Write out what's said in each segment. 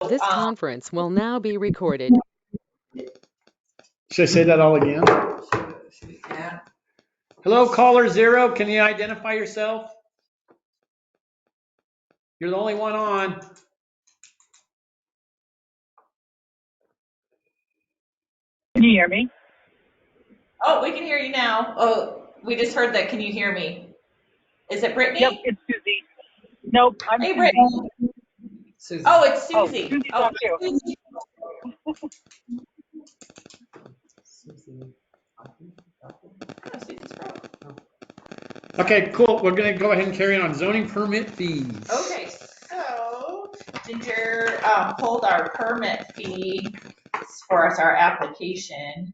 This conference will now be recorded. Should I say that all again? Yeah. Hello, caller 0. Can you identify yourself? You're the only one on. Can you hear me? Oh, we can hear you now. Oh, we just heard that. Can you hear me? Is it Brittany? Yep, it's Susie. Nope, I'm Hey, Susie. Brittany. Susie. Oh, it's Oh, Susie. Susie's on too. Susie. Oh, Susie's broke. Okay, cool. We're going to go ahead and carry on zoning permit fees. Okay, so Ginger pulled our permit fee for us, our application.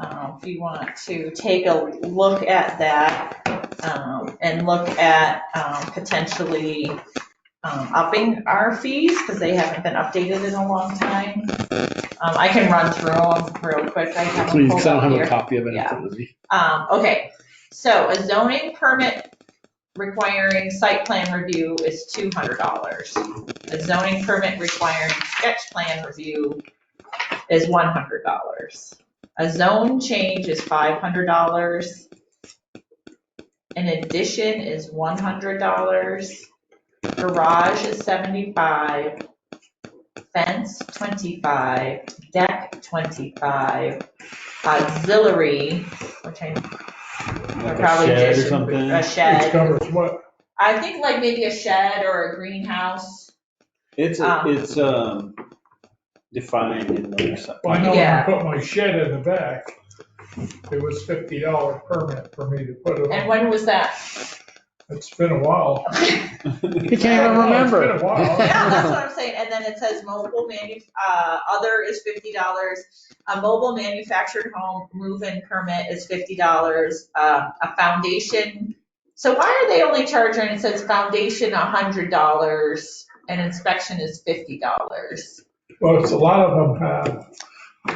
If you want to take a look at that and look at potentially upping our fees because they haven't been updated in a long time. I can run through them real quick. I have them Please, pulled because I don't up have here. a copy of it in Yeah. front of me. Okay, so a zoning permit requiring site plan review is $200. A zoning permit requiring sketch plan review is $100. A zone change is $500. An addition is $100. Garage is $75. Fence, $25. Deck, $25. Auxiliary, which I Like probably a shed or just something? a Which shed. covers what? I think like maybe a shed or a greenhouse. It's defined in there or something. Well, I know Yeah. when I put my shed in the back, it was $50 permit for me to put it And on. when was that? It's been a while. He can't even remember. It's been a while. Yeah, that's what I'm saying. And then it says other is $50. A mobile manufactured home move-in permit is $50. A foundation. So why are they only charging? It says foundation $100 and inspection is $50. Well, it's a lot of them have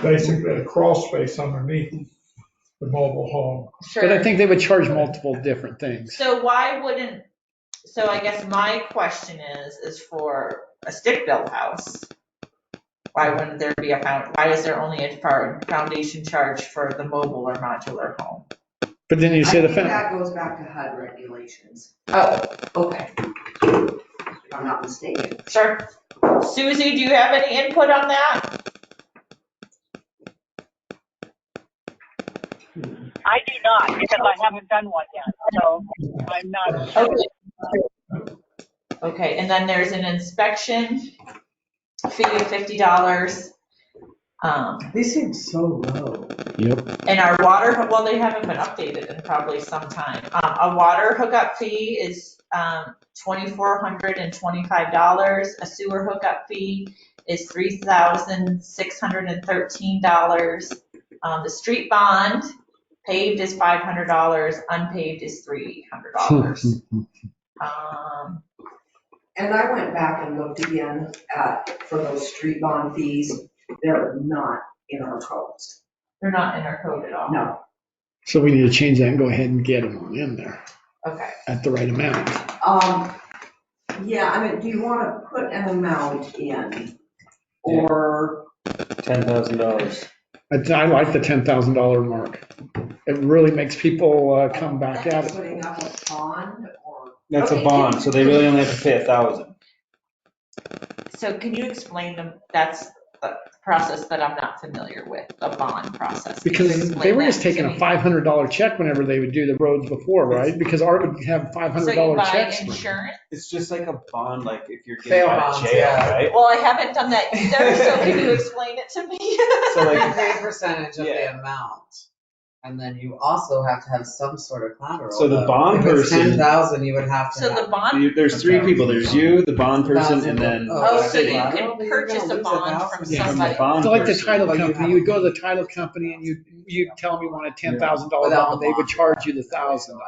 basically a crawl space underneath the mobile home. Sure. But I think they would charge multiple different things. So why wouldn't? So I guess my question is for a stick-built house. Why wouldn't there be why is there only a foundation charge for the mobile or modular home? But then you say the I think fence. that goes back to HUD regulations, Oh, okay. If I'm not mistaken. sure. Susie, do you have any input on that? I do not, because I haven't done one yet, so I'm not sure. Okay. Okay, and then there's an inspection fee of $50. They seem so low. Yep. And our water, well, they haven't been updated in probably some time. A water hookup fee is $2,425. A sewer hookup fee is $3,613. The street bond, paved is $500, unpaved is $300. And I went back and looked again for those street bond fees, they're not in our codes. They're not in our code at all. No. So we need to change that and go ahead and get them on in there Okay. at the right amount. Yeah, I mean, do you want to put an amount in or? $10,000. I like the $10,000 mark. It really makes people come back at it. Putting up a bond or? That's Okay, a bond, so they really only have to pay $1,000. So can you explain them? That's the process that I'm not familiar with, the bond process. Can you Because explain they were that just taking to a me? $500 check whenever they would do the roads before, right? Because Art would have So you $500 buy checks. insurance? It's just like a bond, like if you're Bail getting out of bonds, jail, yeah. right? Well, I haven't done that either, so can you explain it to me? So You like, pay a percentage of Yeah. the amount, and then you also have to have some sort of collateral. So the though. bond If it's person- 10,000, you would have to So the have. bond, there's three people. There's you, the bond person, and then oh, the so you city. Well, can you're purchase gonna a lose bond from 1,000 Yeah. From the somebody. bond So like the person. title But you company, have- you would go to the title company and you tell them you want a $10,000 Without bond, they would bond. charge you the $1,000.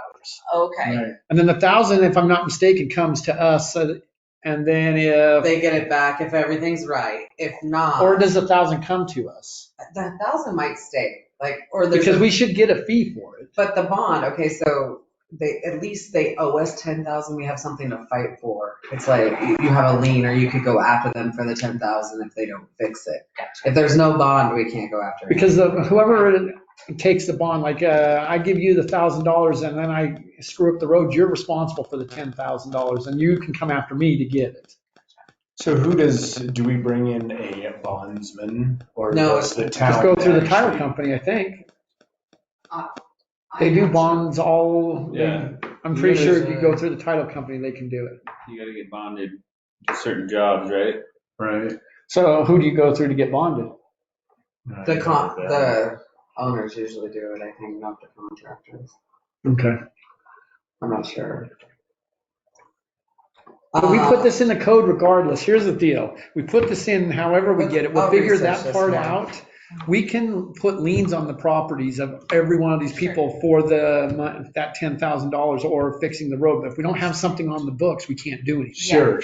Okay. Right. And then the 1,000, if I'm not mistaken, comes to us. And then if, They get it back if everything's right. If not, or does the 1,000 come to us? the 1,000 might stay. Like, or there's Because a- we should get a fee for it. But the bond, okay, so at least they owe us 10,000, we have something to fight for. It's like, you have a lien, or you could go after them for the 10,000 if they don't fix it. If there's no bond, we can't go after it. Because whoever takes the bond, like, I give you the $1,000 and then I screw up the road, you're responsible for the $10,000 and you can come after me to get it. So do we bring in a bondsman or No, does the town? Just go through the title actually- company, I think. They do bonds all, Yeah. I'm pretty sure if There's you go through the title company, they can do it. You gotta get bonded to certain jobs, right? Right. So who do you go through to get bonded? The owners usually do it, I think, not the contractors. Okay. I'm not sure. But we put this in the code regardless. Here's the deal. We put this in however we get it. We'll I'll figure research that this part more. out. We can put liens on the properties of every one of these people for that $10,000 or fixing the road. But if we don't have something on the books, we can't do anything. Sure.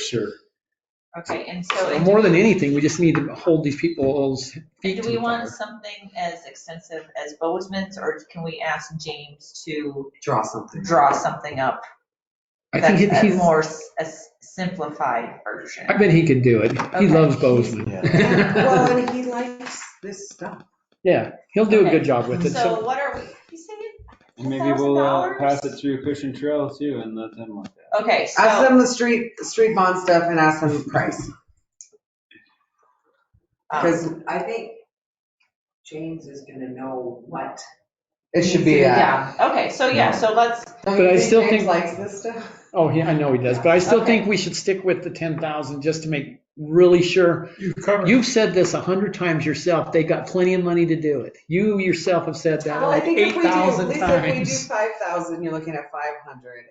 Okay, and so. So and more do than we- anything, we just need to hold these people's feet Do to we the want fire. something as extensive as Bozeman's, or can we ask James to Draw something. draw something up? I think That's he's, a simplified version. I bet he could do it. He Okay. loves Bozeman. Well, and he likes this stuff. Yeah, he'll do a Okay. good job with it. So what are we, you saying? And maybe we'll $1,000? pass it through Cushing Trail too and let them look at it. Okay, Ask so, them the street bond stuff and ask them price. Because I think James is gonna know what. it should be, yeah, okay, so yeah, so let's, Don't But you I think still James think- likes this stuff? Oh, yeah, I know he does, but I still Okay. think we should stick with the 10,000 just to make really sure. You covered. You've said this 100 times yourself. They got plenty of money to do it. You yourself have said that Well, I like think if we do, 8,000 Lisa, if we do times. 5,000, you're looking at 500,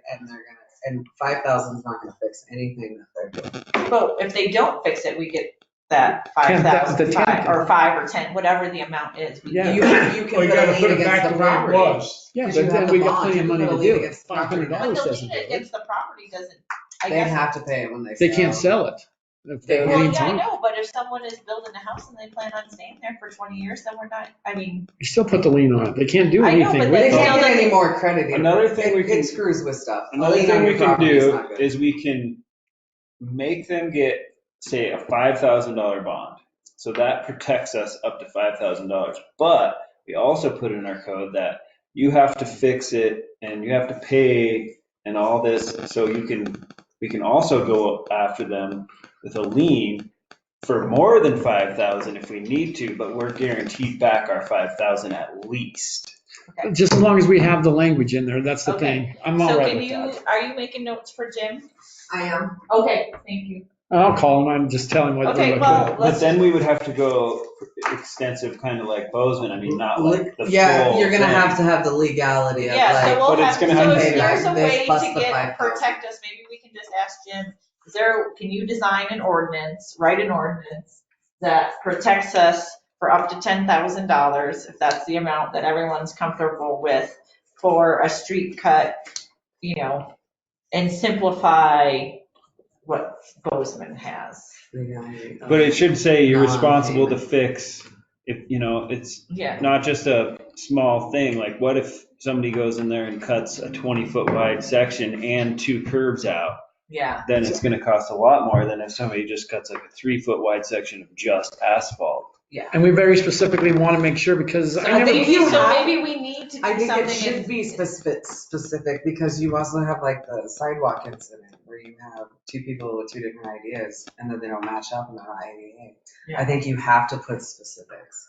and 5,000 is not gonna fix anything that they're doing. but if they don't fix it, we get that 10,000, the 5,000, 10,000. or 5 or 10, whatever the amount is. we Yeah. get. You Well, can you put a gotta lien put it against back the the way it property. was. Yeah, 'Cause but you have then the we got bond, plenty you of can money put to a lien do it. against the property. But $500 the doesn't lien do it. against the property doesn't, I They guess. have to pay it when they They sell. can't sell it. If the Well, lien's yeah, I on it. know, but if someone is building a house and they plan on staying there for 20 years, then we're not, I mean, You still put the lien on it. They can't do I know, anything but with They then it. still can't get any doesn't- more credit either. Another thing we can- It screws with stuff. A Another lien thing on we your can property is do not good. is we can make them get, say, a $5,000 bond. So that protects us up to $5,000. But we also put in our code that you have to fix it and you have to pay and all this. So we can also go after them with a lien for more than 5,000 if we need to, but we're guaranteed back our 5,000 at least. Just as long as we have the language in there, that's the Okay. thing. I'm all so right can with you, that. are you making notes for Jim? I am. Okay, thank you. I'll call him and just tell him what we're Okay, looking well, at. But then we would have to go extensive, kind of like Bozeman. I mean, not like the Yeah, full you're gonna thing. have to have the legality of Yeah, so like, we'll but have, it's gonna so have to if be there's a like this way plus to the get, 5,000. protect us, maybe we can just ask Jim, can you design an ordinance, write an ordinance that protects us for up to $10,000, if that's the amount that everyone's comfortable with, for a street cut, and simplify what Bozeman has. legality. But it should say you're responsible to Non-payment. fix, if, it's Yeah, not just a small thing. Like what if somebody goes in there and cuts a 20-foot wide section and 2 curbs out? yeah. Then it's gonna cost a lot more than if somebody just cuts like a 3-foot wide section of just asphalt. And we very specifically want to make sure because So I never, maybe, you so have- maybe we need to I do think something. it should be specific because you also have like the sidewalk incident where you have 2 people with 2 different ideas and then they don't match up and they're not ADA. Yeah. I think you have to put specifics.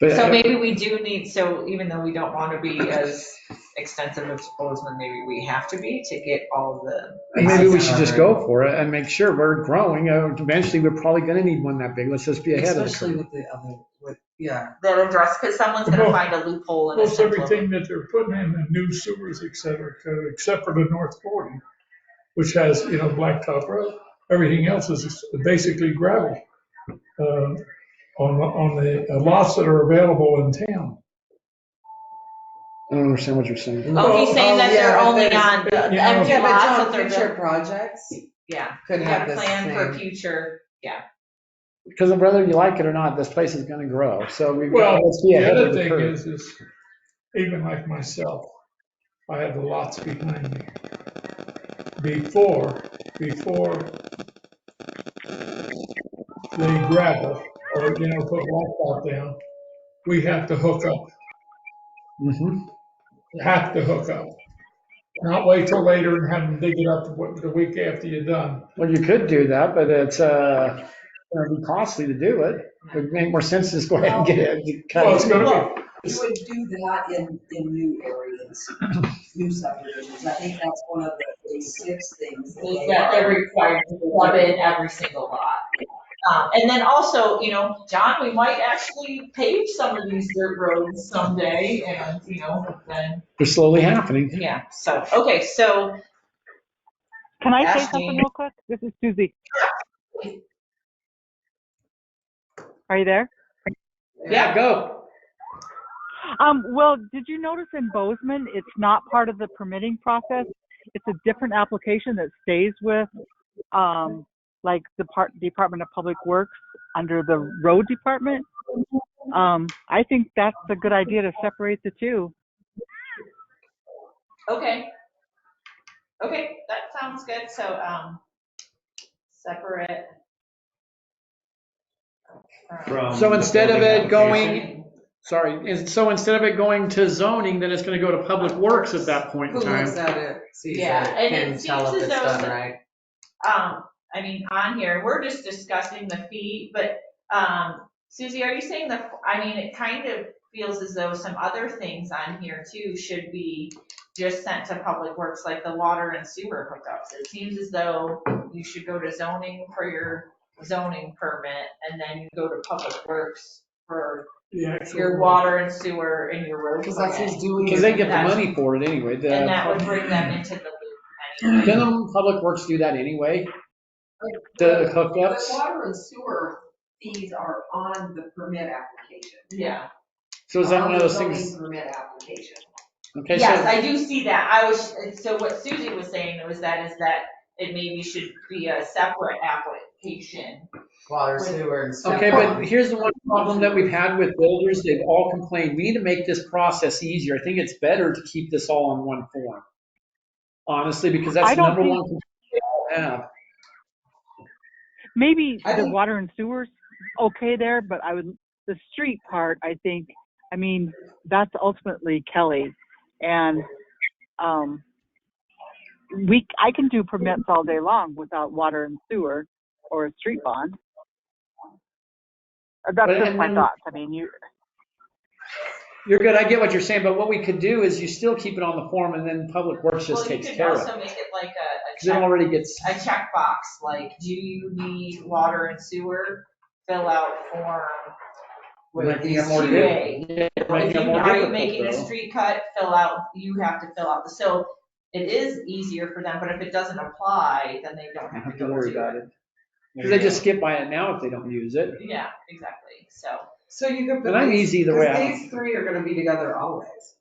but So maybe we do need, so even though we don't want to be as extensive as Bozeman, maybe we have to be to get all the. maybe we should just go for it and make sure we're growing. Eventually, we're probably going to need one that big. Let's just be ahead of the Especially curve. with the other, yeah. That address, because someone's gonna Well, find a loophole in a Most simple. everything that they're putting in, the new sewers, et cetera, except for the North 40, which has, blacktop road. Everything else is basically gravel, on the lots that are available in town. I don't understand what you're saying. Oh, he's saying that they're yeah, only there's- on the yeah, empty Yeah, but lots on that they're future building. projects, Yeah, could we have gotta this plan for same- future, Because whether you like it or not, this place is going to grow. So we've got, Well, let's be the ahead other of the thing curve. is even like myself, I have the lots behind me. Before they gravel or, put blacktop down, we have to hook up. Mhm. Have to hook up. Not wait till later and have them dig it up the week after you're done. Well, you could do that, but it's, gonna be costly to do it. It would make more sense to just go ahead and get it. Well, it's gonna Well, be, you would do that in new areas, new subdivisions. I think that's one of the six things that they That they're are. required to plug in every single lot. And then also, John, we might actually pave some of these dirt roads someday and, then, They're slowly happening. yeah, so, okay, so. Can I say Ashley. something real quick? This is Susie. Are you there? Yeah, go. Well, did you notice in Bozeman, it's not part of the permitting process? It's a different application that stays with, like the Department of Public Works under the road department. I think that's a good idea to separate the two. Okay. Okay, that sounds good. So, separate. From So the instead of building it going, application. so instead of it going to zoning, then it's gonna go to public works at that point in Who looks time. at it, sees Yeah, it, and can it tell seems if as it's though done some- right. On here, we're just discussing the fee, but, Susie, are you saying it kind of feels as though some other things on here too should be just sent to Public Works, like the water and sewer hookups. It seems as though you should go to zoning for your zoning permit, and then you go to Public Works for your water and sewer and your road Because that's permit. who's doing it. Because they get the money for it anyway. And that would bring them into the loop anyway. Didn't Public Works do that anyway? The hookups? The water and sewer fees are on the permit application. Yeah. So is that On one of the those zoning things? Permit application. Okay, Yes, so, I do see that. So what Susie was saying was that it maybe should be a separate application. Water, With- sewer, and stuff. okay, but here's the one problem that we've had with builders. They've all complained, we need to make this process easier. I think it's better to keep this all in one form. Honestly, because that's I the don't number think- one complaint they all have. Maybe I the think- water and sewers okay there, but the street part, that's ultimately Kelly. And I can do permits all day long without water and sewer or a street bond. That's But- just and my then- thoughts. You're good, I get what you're saying, but what we could do is you still keep it on the form and then Public Works just takes care of Well, you could also it. make it like Because it already gets, a checkbox, like, do you need water and sewer? Fill out form. making it more 2A. difficult. Yeah, making If it you more are difficult, making a though. street cut, you have to fill out so it is easier for them, but if it doesn't apply, then they don't Don't have have to to go worry to about it. it. Because they just skip by it now if they don't use it. Yeah, exactly, So you could. But I'm easy either way. I Because don't- these three are gonna be together always.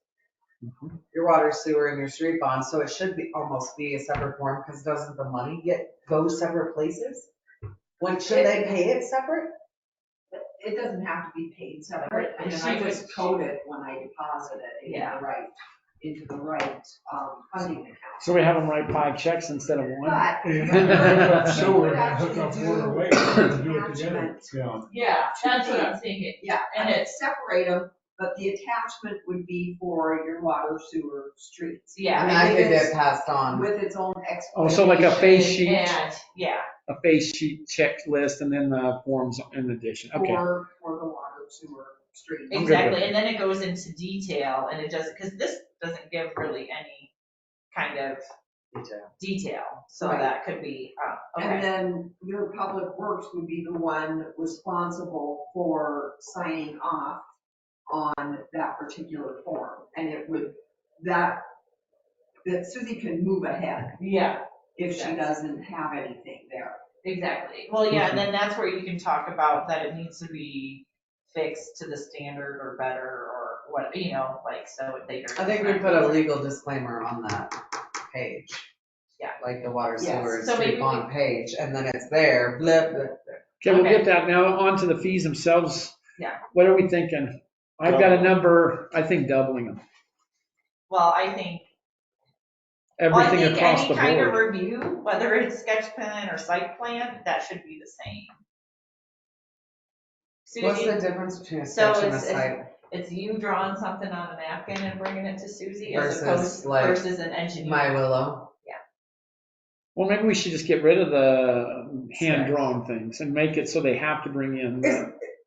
Mhm. Your water, sewer, and your street bond, so it should almost be a separate form, because doesn't the money go separate places? Should they pay it separate? It doesn't have to be paid separate, and then I just code it when I deposit it into the right funding account. So we have them write 5 checks instead of 1? But. You're you not gonna hook up would sewer and actually hook up do water later, you're gonna an do it together. attachment. Yeah. yeah, that's what I'm thinking. Yeah, And and separate them, but the attachment would be for your water, sewer, streets. Yeah. And that could get passed on. With its own explanation. Oh, so like a face sheet, And, yeah, a face sheet checklist and then the forms in addition. Okay. For the water, sewer, street. I'm good with exactly, it. and then it goes into detail, and it doesn't, because this doesn't give really any kind of detail, so Right. that could be, And okay, then your public works would be the one responsible for signing off on that particular form. And it would, that Susie can move ahead yeah, if she doesn't have anything there. exactly. Well, yeah, and then that's where you can talk about that it needs to be fixed to the standard or better, or what, so they. I think we put a legal disclaimer on that page. Yeah. Like the water, Yes. sewer, and So maybe street we- bond page, and then it's there, blip, blip, blip. Okay, we'll Okay. get that. Now on to the fees themselves. Yeah. What are we thinking? I've got a number, I think doubling them. Well, I think Well, I everything think across any the kind of board. review, whether it's sketch plan or site plan, that should be the same. What's Susie, the difference between a so sketch and a it's, site it's you drawing something on a napkin and bringing it to Susie as versus opposed like versus an engineer. My Willow? Well, maybe we should just get rid of the Sketch. hand-drawn things and make it so they have to bring in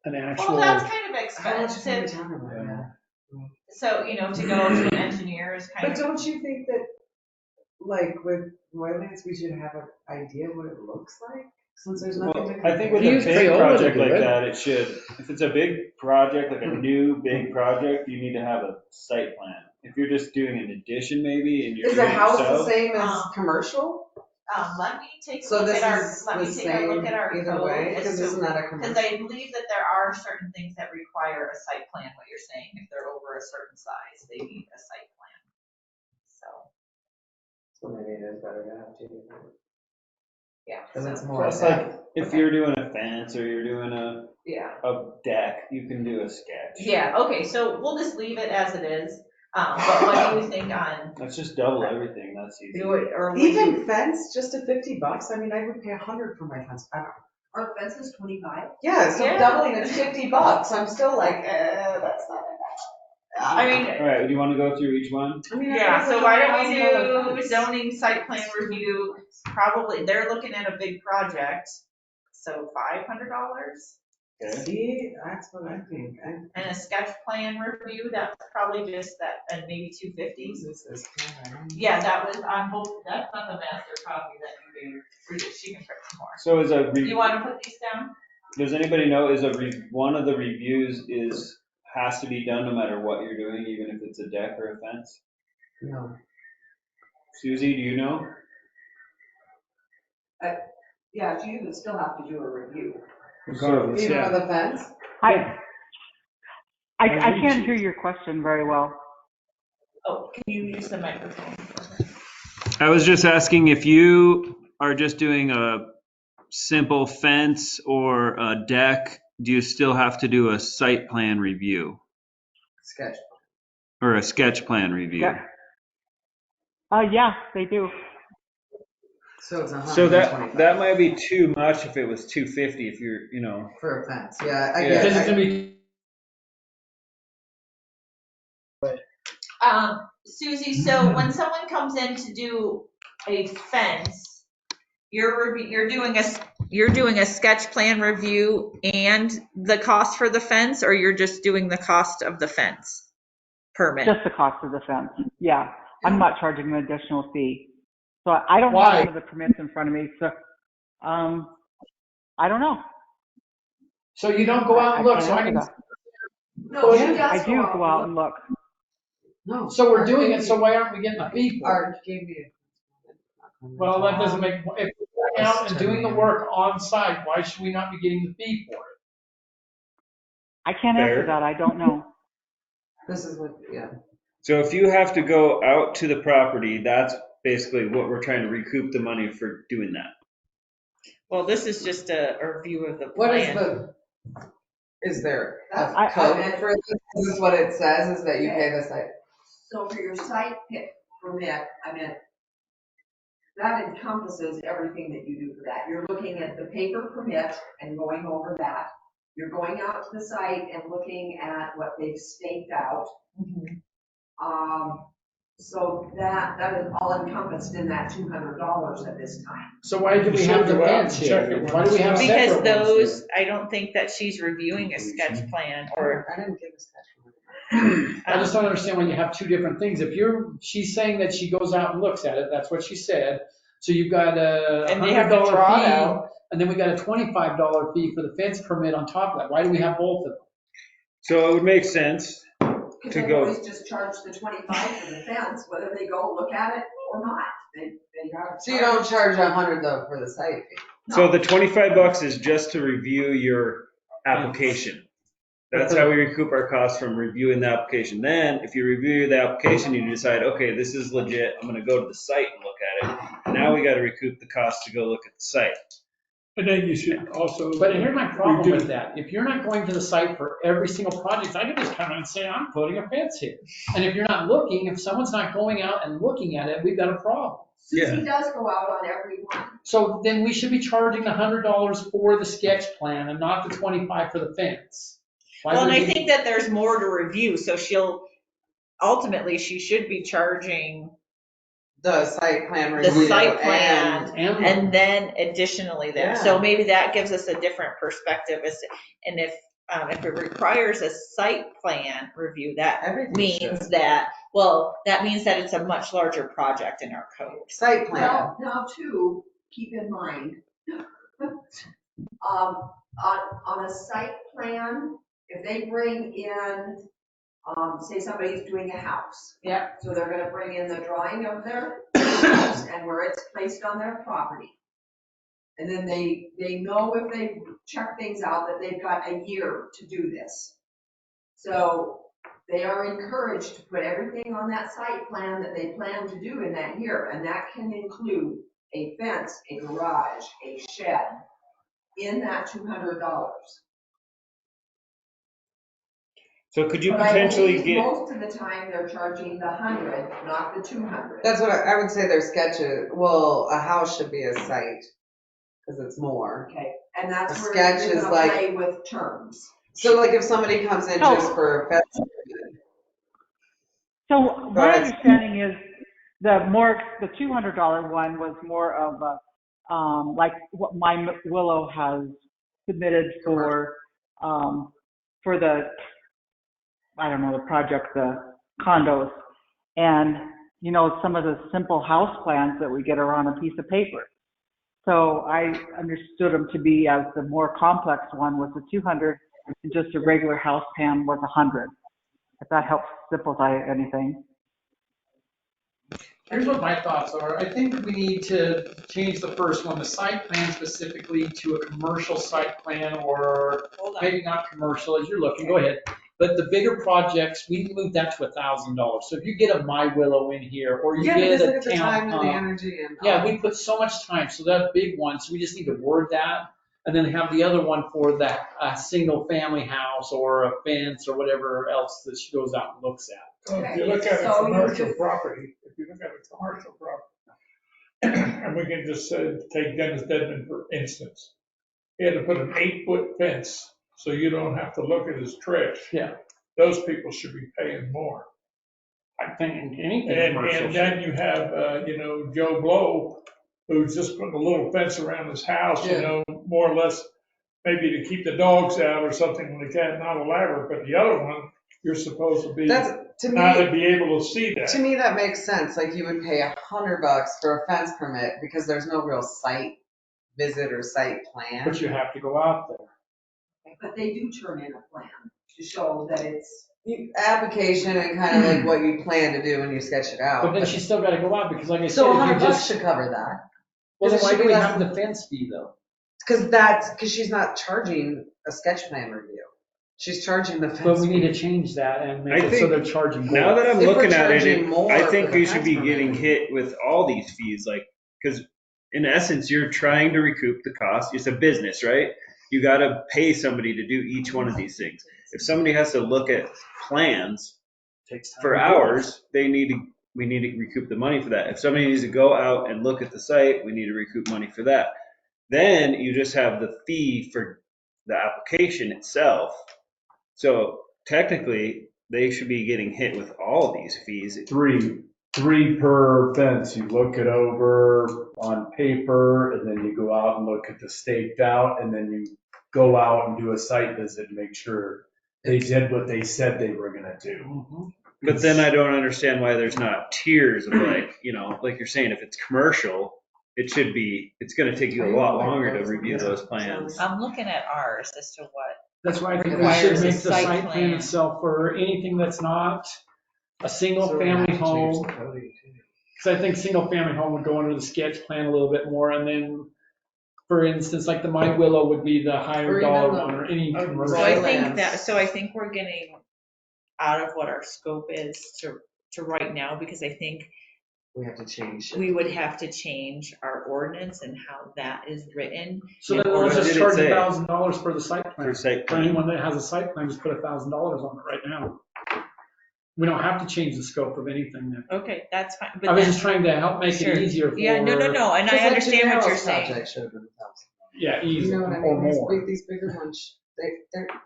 an actual. Well, that's kind of How much are we expensive. talking about? Yeah. So, you know, to go to an engineer is kind But of, don't you think that, like, with Roylance, we should have an idea what it looks like? Since there's nothing to Well, compare. I think with He a used big Crayola to project do like it. that, it should, if it's a big project, like a new big project, you need to have a site plan. If you're just doing an addition maybe and you're Is doing the it house the yourself. same as commercial? let me take a So look this at our, is let the me take a look same at our either code way, as because to, isn't that a because commercial? I believe that there are certain things that require a site plan, what you're saying, if they're over a certain size, they need a site plan. So, So maybe it is better to have two different. yeah. Because it's so- more. Plus, like, if you're doing a fence or you're doing Yeah. a deck, you can do a sketch. Yeah, okay, so we'll just leave it as it is, but what do you think on, Let's just double everything, that's easy. Do it, or even fence, just at $50. I mean, I would pay $100 for my fence. I don't. Our fence is 25. Yeah, so Yeah. doubling it's $50. I'm still like, that's not I mean, All right, do you want to go through each one? I mean, yeah, so why don't we $100,000 do fence. zoning site plan review, probably, they're looking at a big project, so $500. Okay. See, that's what I think. And a sketch plan review, that's probably just that, and maybe 250. This is kind of. Yeah, that was on both, that's not the master copy that you gave, she can print some more. So is You wanna put these down? does anybody know, one of the reviews has to be done no matter what you're doing, even if it's a deck or a fence? No. Susie, do you know? Yeah, so you would still have to do a review. Regardless, Even yeah. with a fence? I can't hear your question very well. Oh, can you use the microphone? I was just asking if you are just doing a simple fence or a deck, do you still have to do a site plan review Sketch. or a sketch plan review? Yeah. Yeah, they do. So it's So $125. that might be too much if it was 250 if you're, you know. For a fence, yeah, I Yeah. get Because it's it. gonna be. Susie, so when someone comes in to do a fence, you're doing a sketch plan review and the cost for the fence, or you're just doing the cost of the fence permit? Just the cost of the fence. Yeah, I'm not charging an additional fee. So I don't Why? have one of the permits in front of me, so, I don't know. So you don't go out and look, can't so I answer can. that. No, she does I do go out and look. No. So we're doing it, so why aren't we getting a fee for it? Art gave me a. Well, that doesn't make, if we're going out and doing the work on site, why should we not be getting the fee for it? I can't Fair. answer that. I don't know. This is what, yeah. So if you have to go out to the property, that's basically what we're trying to recoup the money for doing that. Well, this is just a review of the What is plan. is there That's- a code for this? This is what it says, is that you pay the site. So for your site permit, that encompasses everything that you do for that. You're looking at the paper permit and going over that. You're going out to the site and looking at what they've staked out. So that is all encompassed in that $200 at this time. So why do we have the fence here? Why do we have Because separate ones those, I don't think that she's reviewing a sketch plan or, I didn't give a sketch. I just don't understand why you have two different things. She's saying that she goes out and looks at it, that's what she said. So you've got a and they have to $100 draw it fee, out. and then we got a $25 fee for the fence permit on top of that. Why do we have both of them? So it would make sense Because to they go, always just charge the 25 for the fence, whether they go look at it or not. They gotta So you don't charge $100 though for the site fee? so the $25 is just to review your application. That's how we recoup our costs from reviewing the application. Then, if you review the application, you decide, okay, this is legit, I'm gonna go to the site and look at it. Now we gotta recoup the cost to go look at the site. And then you should also. But here's my problem reduce- with that. If you're not going to the site for every single project, I can just come in and say, I'm putting a fence here. And if you're not looking, if someone's not going out and looking at it, we've got a problem. Susie does go out on every one. So then we should be charging the $100 for the sketch plan and not the 25 for the fence. Why Well, and would I we- think that there's more to review, so ultimately, she should be charging The site plan the review. site plan And and then additionally there. So Yeah. maybe that gives us a different perspective and if it requires a site plan review, that Everything means should. that it's a much larger project in our code. Site plan. Now too, keep in mind, on a site plan, if they bring in, say somebody's doing a house. Yeah. So they're gonna bring in the drawing of their house and where it's placed on their property. And then they know if they check things out that they've got a year to do this. So they are encouraged to put everything on that site plan that they plan to do in that year. And that can include a fence, a garage, a shed, in that $200. So could you But I potentially believe get, most of the time they're charging the 100, not the 200. That's what I would say their sketches, well, a house should be a site, because it's more. Okay, and that's A where sketch you're is gonna like- play with terms. So like if somebody comes in Oh. just for a fence, So my understanding is the $200 one was more of a, like what my Willow has submitted for the, I don't know, the project, the condos. And, you know, some of the simple house plans that we get are on a piece of paper. So I understood them to be as the more complex one was the 200 and just a regular house plan was 100. If that helps simplify anything. Here's what my thoughts are. I think we need to change the first one, the site plan specifically to a commercial site plan, or Hold on. maybe not commercial as you're looking, go ahead. But the bigger projects, we can move that to $1,000. So if you get a My Willow in here, or you yeah, get because a look at the town time and the pump. energy and. Yeah, we put so much time, so that big one, so we just need to word that, and then have the other one for that single family house or a fence or whatever else that she goes out and looks at. So if you look at a So you commercial just- property, and we can just take Dennis Dedman for instance. He had to put an 8-foot fence, so you don't have to look at his trash. Yeah. Those people should be paying more. I think anything And commercial. then you have, Joe Blow, who's just putting a little fence around his house, more or less, maybe to keep the dogs out or something like that, not elaborate, but the other one, you're supposed to be, That's, to not to me, be able to see that. to me, that makes sense. Like you would pay $100 for a fence permit because there's no real site visit or site plan. But you have to go out there. But they do turn in a plan to show that it's. Application and kind of like what you plan to do when you sketch it out. But then she's still gotta go out, because like I said, So if you $100 just, should cover that. well, then it why should do be we less have than- the fence fee though? Because she's not charging a sketch plan review. She's charging the fence. But we need fee. to change that and I make it so think they're charging more. now that I'm If we're looking at it, charging more I for think the we should fence be permit. getting hit with all these fees, like, because in essence, you're trying to recoup the cost. It's a business, right? You got to pay somebody to do each one of these things. If somebody has to look at plans for hours, we need to recoup the money for that. If somebody needs to go out and look at the site, we need to recoup money for that. Then you just have the fee for the application itself. So technically, they should be getting hit with all of these fees. Three per fence. You look it over on paper, and then you go out and look at the staked out, and then you go out and do a site visit and make sure they did what they said they were gonna do. But then I don't understand why there's not tiers of like you're saying, if it's commercial, it's going to take you a lot longer to review those plans. I'm looking at ours as to what. That's why I think we Requires should a make the site site plan plan. itself for anything that's not a single family home. Because I think single family home would go under the sketch plan a little bit more, and then, for instance, like the My Willow would be the higher Or even dollar the- one, or any or commercial. So I Plans. think we're getting out of what our scope is to right now, because I think We have to change it. we would have to change our ordinance and how that is written. So in then we'll order- just did it charge say? $1,000 for the site plan. For site For plan. anyone that has a site plan, just put $1,000 on it right now. We don't have to change the scope of anything then. Okay, that's fine. But I was then- just trying to help make Sure. it easier for. Yeah, no, and I understand what you're saying. Project should have been 1,000. Yeah, You easy know what I or mean? more. These bigger ones,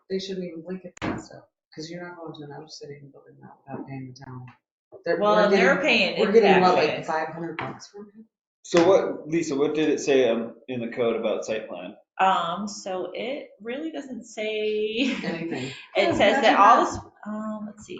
they shouldn't even blink at that stuff. Because you're not going to another city and building that without paying the town. Well, they're paying We're getting what, like impact $500 from him? So what, Lisa, what did it say in the code about site plan? So it really doesn't say, Anything. it says that all this, let's see.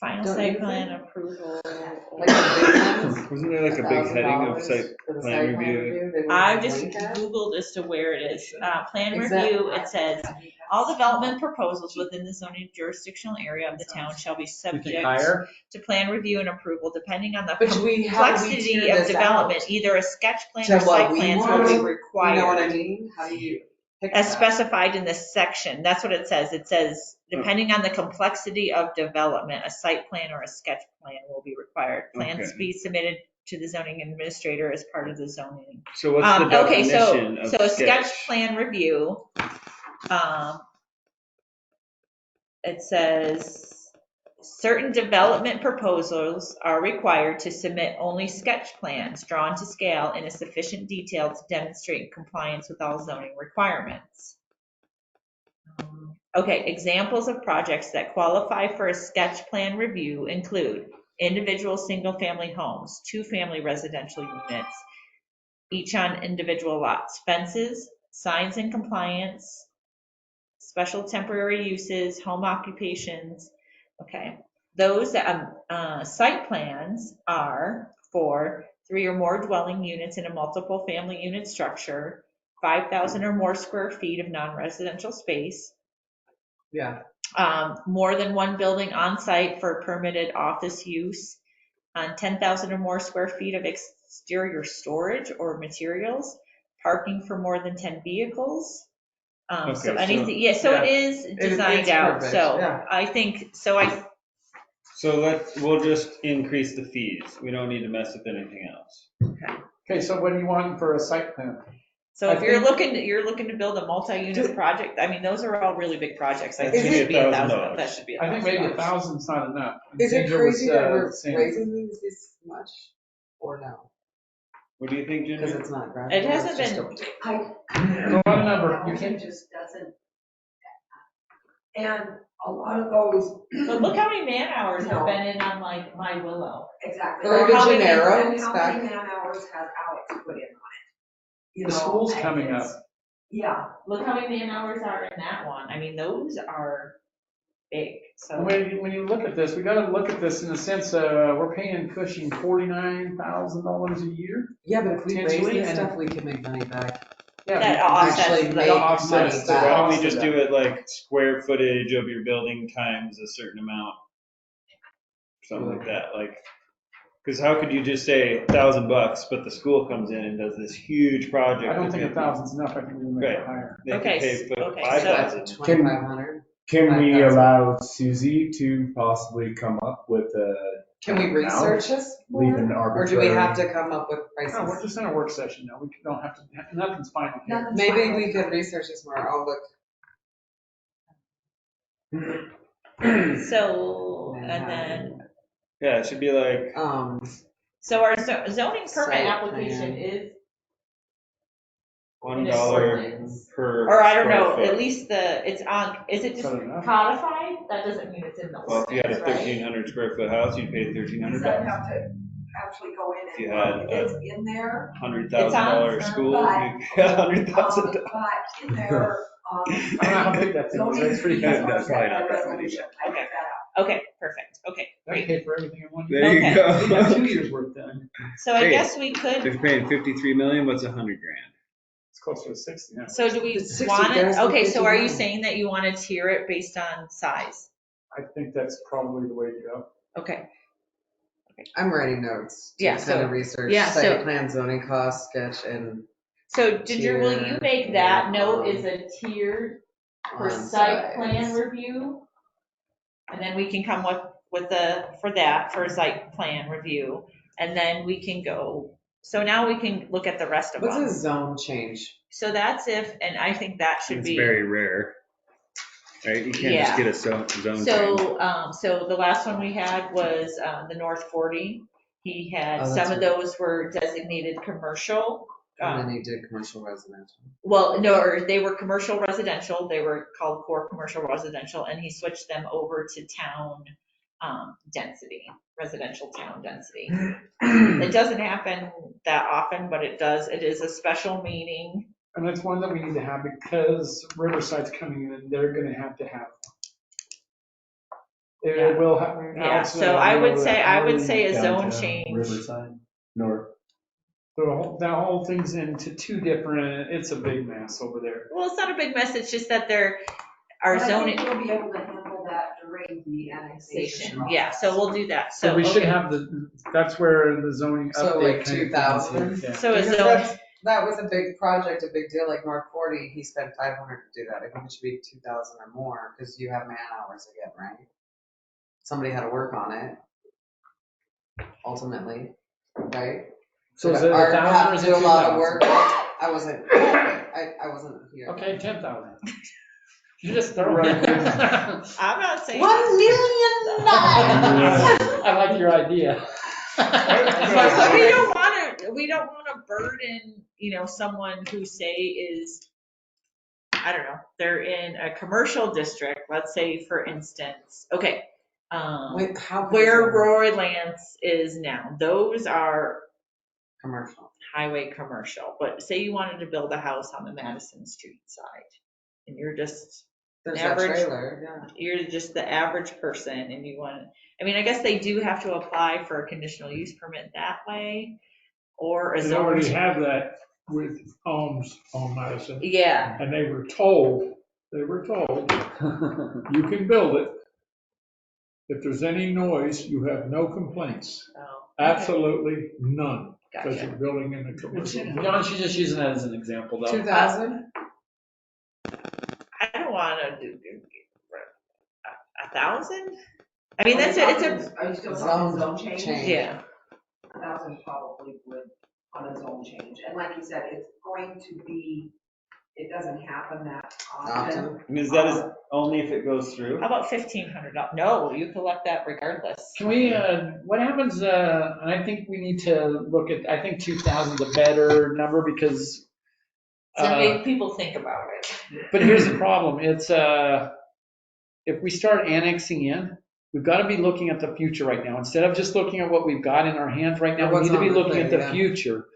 Final Don't site you plan think? approval. Like the big ones? Wasn't there like a big heading of $1,000 site for the plan site review? they wouldn't I just blink at? Googled as to where it is. Plan Exactly. review, it says, all development proposals within the zoning jurisdictional area of the town shall be You subject think higher? to plan review and approval depending on the But how do we complexity tier of this development. out? Either a sketch plan To or what site we plans want? will be You required. know what I mean? How do you pick As that? specified in this section, that's what it says. It says, depending on the complexity of development, a site plan or a sketch plan will be required. Plans Okay. be submitted to the zoning administrator as part of the zoning. So what's the Okay, definition of so a sketch plan review, it says, certain development proposals are required to submit only sketch plans drawn to scale in a sufficient detail to demonstrate compliance with all zoning requirements. Okay, examples of projects that qualify for a sketch plan review include individual single-family homes, two-family residential units, each on individual lots, fences, signs in compliance, special temporary uses, home occupations. Okay, those site plans are for 3 or more dwelling units in a multiple family unit structure, 5,000 or more square feet of non-residential space, Yeah. more than one building on site for permitted office use, on 10,000 or more square feet of exterior storage or materials, parking for more than 10 vehicles. Okay, So so- anything, yeah, so it is designed it's out, perfect, so yeah. I think, So we'll just increase the fees. We don't need to mess with anything else. Okay, so what do you want for a site plan? so I if you're think- looking to build a multi-unit project, I mean, those are all really big projects. I That think it should should be be $1,000. that should be I think maybe $1,000. 1,000's not enough. Is it Ginger was, crazy that we're saying- raising these this much? Or no? What do you think, Because Ginger? it's not gradual. It hasn't it's just been- I, Throw out a number. You it can, just doesn't. And a lot of those, But look how many man hours have No. been in on like My Willow. exactly. Or how the many- Gennaro And how spec. many man hours has Alex put in on it? You the know, school's and coming up. it's- Yeah, Look how many man hours are in that one. I mean, those are big, so. When you look at this, we gotta look at this in the sense, we're paying Cushing $49,000 a year. Yeah, but if we raise Potentially, this and- stuff, we can make money back. Yeah, That we- offsets Actually the- make offsets money the- So why back. don't we just do it like square footage of your building times a certain amount? Something like that, like, because how could you just say $1,000, but the school comes in and does this huge project? I don't with think your- 1,000's enough, I think we can make it Right. higher. They could Okay, pay for okay, so- 5,000. 2,500. Can we 5,000. allow Susie to possibly come up with a? Can we research this Leave an more? Or do we arbitrary- have to come up with No, we're prices? just in a work session now, we don't have to, nothing's final here. nothing's Maybe final. we could research this more. I'll look. So, and then, Yeah, it should be like, so our zoning permit Site application plan. is, $1 per. or I don't square know, foot. at least is it Is just that enough? codified? That doesn't mean it's in the Well, if you had a ordinance, right? 1,300 square foot house, you'd pay Does $1,300. that have to actually go in If you and had look? If it's in there, $100,000 It's on- school, but- you get $100,000. but in there, I don't know how big that thing is, it's pretty Yeah, good. that's probably not that many. resolution. I picked that up. Okay, perfect, okay, I great. pay for everything in one year. There you Okay. We got go. 2 years worth done, So I Hey, guess we If could, you're paying 53 million, what's 100 grand? it's closer to 60 now. so do we It's 60 want it, grand, okay, so are you 59. saying that you want to tier it based on size? I think that's probably the way to go. Okay, I'm writing notes. To Yeah, kind so- of research yeah, site so- plan, zoning cost, sketch, and so Ginger, will you Tier, make that note um, is a tiered for on site plan size. review? And then we can come with for site plan review. And then we can go, so now we can look at the rest of What's them. a zone change? So that's if, and I think that should It's be. very rare. Right? You can't Yeah. just get a zone change. So the last one we had was the North 40. He had, Oh, that's some of right. those were designated commercial. And then he did commercial residential. Well, no, or they were commercial residential. They were called core commercial residential, and he switched them over to town density, residential town density. It doesn't happen that often, but it does. It is a special meeting. And that's one that we need to have because Riverside's coming in and they're gonna have to have. They Yeah. will have. Yeah, so I would say a zone Downtown, change. Riverside, north. That whole thing's into two different, it's a big mess over there. Well, it's not a big mess. It's just that our But I zoning. think we'll be able to handle that during the annexation. Yeah, so we'll do that. So we should okay. have that's where the zoning update. So like kind of 2000? comes in, yeah. So a Because zone, that was a big project, a big deal, like North 40, he spent 500 to do that. I think it should be 2,000 or more, because you have man hours again, right? Somebody had to work on it, ultimately, right? So is Did it Art 1,000 have or to is it do a lot of 2,000? work? I wasn't here. Okay, 10,000. You just throw it. I'm not saying. $1 million. I like your idea. But we don't want to burden, someone who say is, I don't know, they're in a commercial district, let's say for instance, okay. Wait, how? Where Roy Lance is now, those are Commercial. highway commercial, but say you wanted to build a house on the Madison Street side and you're just There's that average, trailer, yeah. you're just the average person and you want, I guess they do have to apply for a conditional use permit that way or a They zone. already have that with homes on Madison. Yeah, And they were told, you can build it. If there's any noise, you have no complaints. oh, okay. Absolutely none. Because Gotcha. you're building in a commercial. John, she's just using that as an example though. 2,000? I don't want to do 1,000. I mean, that's it's Are you still talking zone Zone change? change. yeah. 1,000 probably would on a zone change. And like you said, it's going to be, it doesn't happen that often. I mean, that is only if it goes through. How about $1,500? No, you collect that regardless. Can we, what happens, and I think we need to look at, I think 2,000 is a better number because. To make people think about it. But here's the problem, it's, if we start annexing in, we've got to be looking at the future right now. Instead of just looking at what we've got in our hands right now, we What's need to be on the looking at thing, the yeah. future.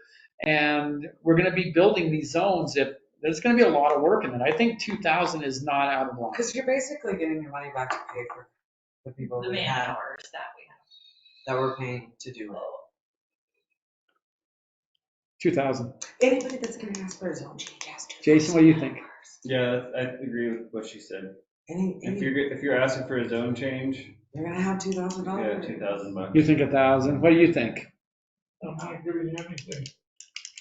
And we're going to be building these zones if, there's going to be a lot of work in it. I think 2,000 is not out of line. Because you're basically getting your money back to pay for the people The we man have, hours that we have. that we're paying to do it. 2,000. Anybody that's gonna ask for a zone change has to. Jason, what do you think? Yeah, I agree with what she said. If you're asking for a zone change, You're gonna have $2,000. yeah, $2,000. You think 1,000? What do you think? I'm not giving you anything.